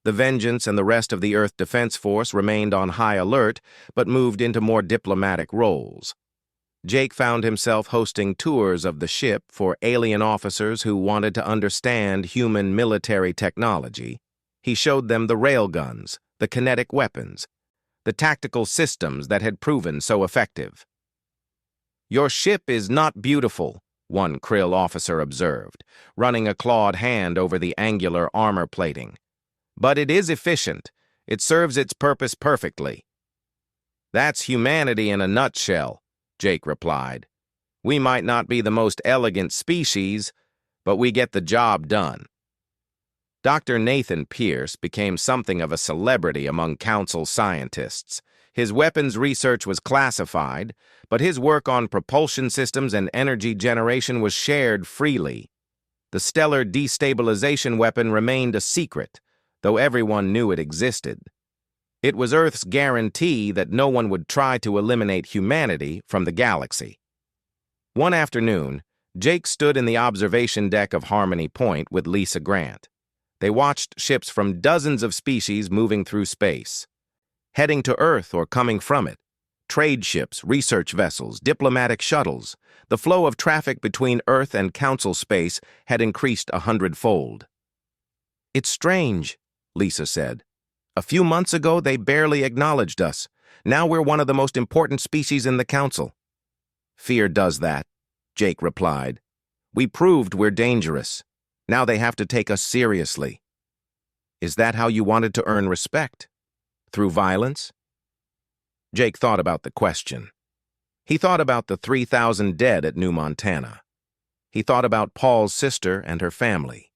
The Vengeance and the rest of the Earth Defense Force remained on high alert, but moved into more diplomatic roles. Jake found himself hosting tours of the ship for alien officers who wanted to understand human military technology. He showed them the railguns, the kinetic weapons, the tactical systems that had proven so effective. Your ship is not beautiful, one Krill officer observed, running a clawed hand over the angular armor plating. But it is efficient. It serves its purpose perfectly. That's humanity in a nutshell, Jake replied. We might not be the most elegant species, but we get the job done. Dr. Nathan Pierce became something of a celebrity among Council scientists. His weapons research was classified, but his work on propulsion systems and energy generation was shared freely. The stellar destabilization weapon remained a secret, though everyone knew it existed. It was Earth's guarantee that no one would try to eliminate humanity from the galaxy. One afternoon, Jake stood in the observation deck of Harmony Point with Lisa Grant. They watched ships from dozens of species moving through space, heading to Earth or coming from it. Trade ships, research vessels, diplomatic shuttles. The flow of traffic between Earth and Council space had increased 100-fold. It's strange, Lisa said. A few months ago, they barely acknowledged us. Now we're one of the most important species in the Council. Fear does that, Jake replied. We proved we're dangerous. Now they have to take us seriously. Is that how you wanted to earn respect? Through violence? Jake thought about the question. He thought about the 3,000 dead at New Montana. He thought about Paul's sister and her family.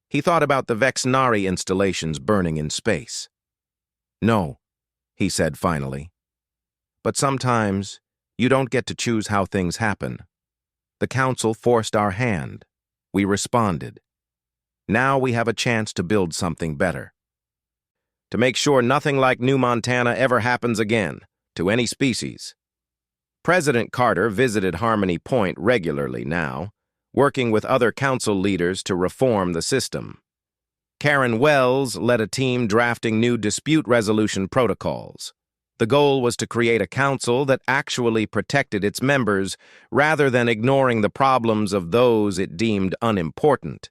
He thought about the Vexnari installations burning in space. No, he said finally. But sometimes you don't get to choose how things happen. The Council forced our hand. We responded. Now we have a chance to build something better. To make sure nothing like New Montana ever happens again, to any species. President Carter visited Harmony Point regularly now, working with other Council leaders to reform the system. Karen Wells led a team drafting new dispute resolution protocols. The goal was to create a council that actually protected its members rather than ignoring the problems of those it deemed unimportant.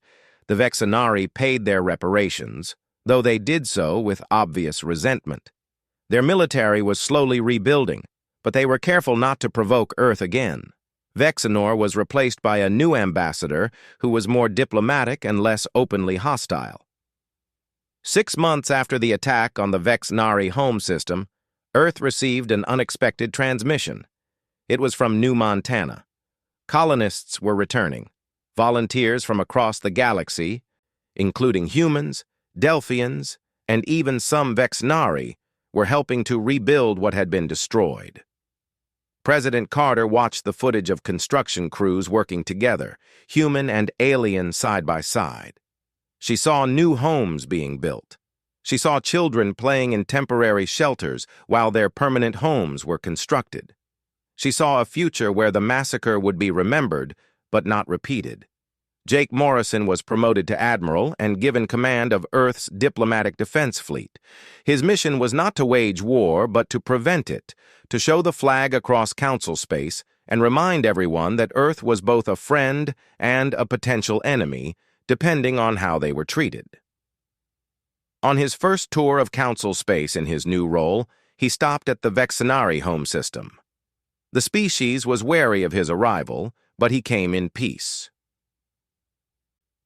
The Vexenari paid their reparations, though they did so with obvious resentment. Their military was slowly rebuilding, but they were careful not to provoke Earth again. Vexenor was replaced by a new ambassador who was more diplomatic and less openly hostile. 6 months after the attack on the Vexenari home system, Earth received an unexpected transmission. It was from New Montana. Colonists were returning. Volunteers from across the galaxy, including humans, Delphians, and even some Vexenari, were helping to rebuild what had been destroyed. President Carter watched the footage of construction crews working together, human and alien side by side. She saw new homes being built. She saw children playing in temporary shelters while their permanent homes were constructed. She saw a future where the massacre would be remembered, but not repeated. Jake Morrison was promoted to admiral and given command of Earth's diplomatic defense fleet. His mission was not to wage war, but to prevent it, to show the flag across council space and remind everyone that Earth was both a friend and a potential enemy, depending on how they were treated. On his first tour of council space in his new role, he stopped at the Vexenari home system. The species was wary of his arrival, but he came in peace.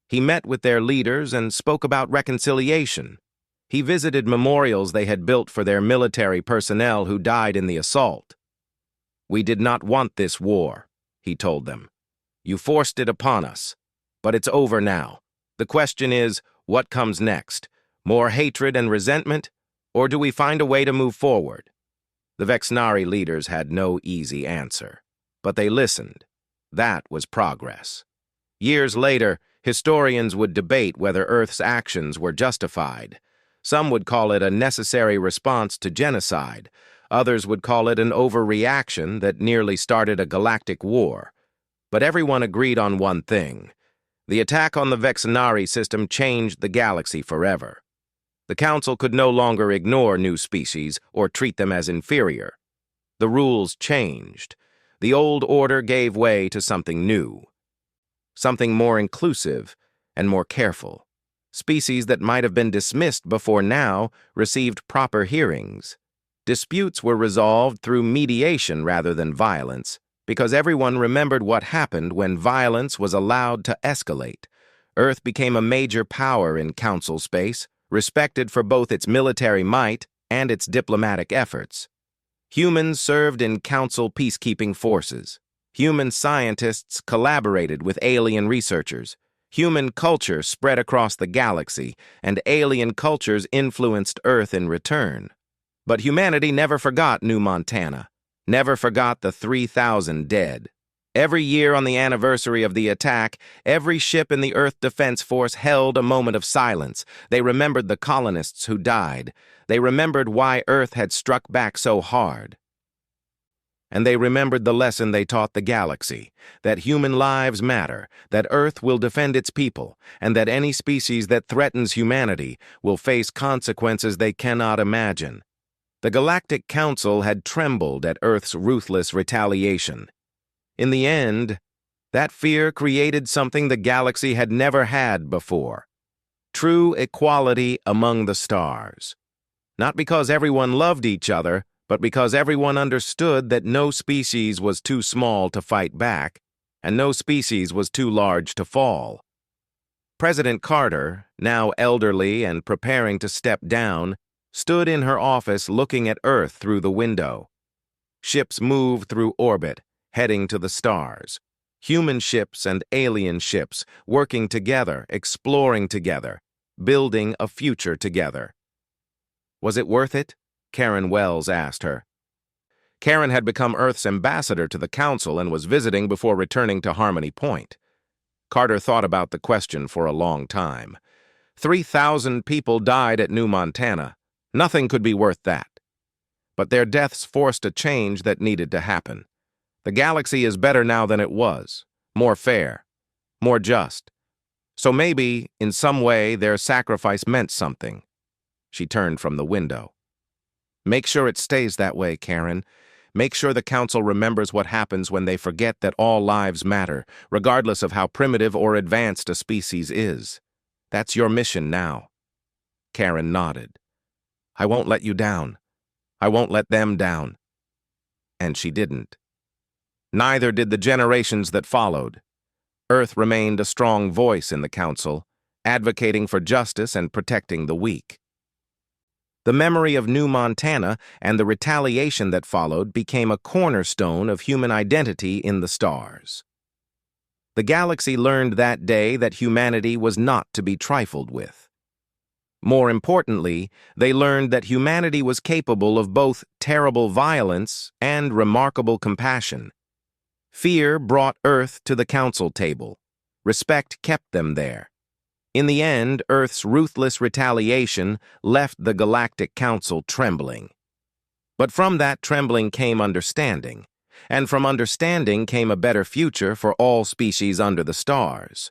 He met with their leaders and spoke about reconciliation. He visited memorials they had built for their military personnel who died in the assault. "We did not want this war," he told them. "You forced it upon us, but it's over now. The question is, what comes next? More hatred and resentment, or do we find a way to move forward?" The Vexenari leaders had no easy answer, but they listened. That was progress. Years later, historians would debate whether Earth's actions were justified. Some would call it a necessary response to genocide. Others would call it an overreaction that nearly started a galactic war. But everyone agreed on one thing. The attack on the Vexenari system changed the galaxy forever. The Council could no longer ignore new species or treat them as inferior. The rules changed. The old order gave way to something new. Something more inclusive and more careful. Species that might have been dismissed before now received proper hearings. Disputes were resolved through mediation rather than violence, because everyone remembered what happened when violence was allowed to escalate. Earth became a major power in council space, respected for both its military might and its diplomatic efforts. Humans served in council peacekeeping forces. Human scientists collaborated with alien researchers. Human culture spread across the galaxy, and alien cultures influenced Earth in return. But humanity never forgot New Montana, never forgot the 3,000 dead. Every year on the anniversary of the attack, every ship in the Earth Defense Force held a moment of silence. They remembered the colonists who died. They remembered why Earth had struck back so hard. And they remembered the lesson they taught the galaxy, that human lives matter, that Earth will defend its people, and that any species that threatens humanity will face consequences they cannot imagine. The Galactic Council had trembled at Earth's ruthless retaliation. In the end, that fear created something the galaxy had never had before: true equality among the stars. Not because everyone loved each other, but because everyone understood that no species was too small to fight back, and no species was too large to fall. President Carter, now elderly and preparing to step down, stood in her office looking at Earth through the window. Ships moved through orbit, heading to the stars. Human ships and alien ships working together, exploring together, building a future together. Was it worth it? Karen Wells asked her. Karen had become Earth's ambassador to the Council and was visiting before returning to Harmony Point. Carter thought about the question for a long time. 3,000 people died at New Montana. Nothing could be worth that. But their deaths forced a change that needed to happen. The galaxy is better now than it was, more fair, more just. So maybe, in some way, their sacrifice meant something. She turned from the window. Make sure it stays that way, Karen. Make sure the Council remembers what happens when they forget that all lives matter, regardless of how primitive or advanced a species is. That's your mission now. Karen nodded. I won't let you down. I won't let them down. And she didn't. Neither did the generations that followed. Earth remained a strong voice in the Council, advocating for justice and protecting the weak. The memory of New Montana and the retaliation that followed became a cornerstone of human identity in the stars. The galaxy learned that day that humanity was not to be trifled with. More importantly, they learned that humanity was capable of both terrible violence and remarkable compassion. Fear brought Earth to the Council table. Respect kept them there. In the end, Earth's ruthless retaliation left the Galactic Council trembling. But from that trembling came understanding, and from understanding came a better future for all species under the stars.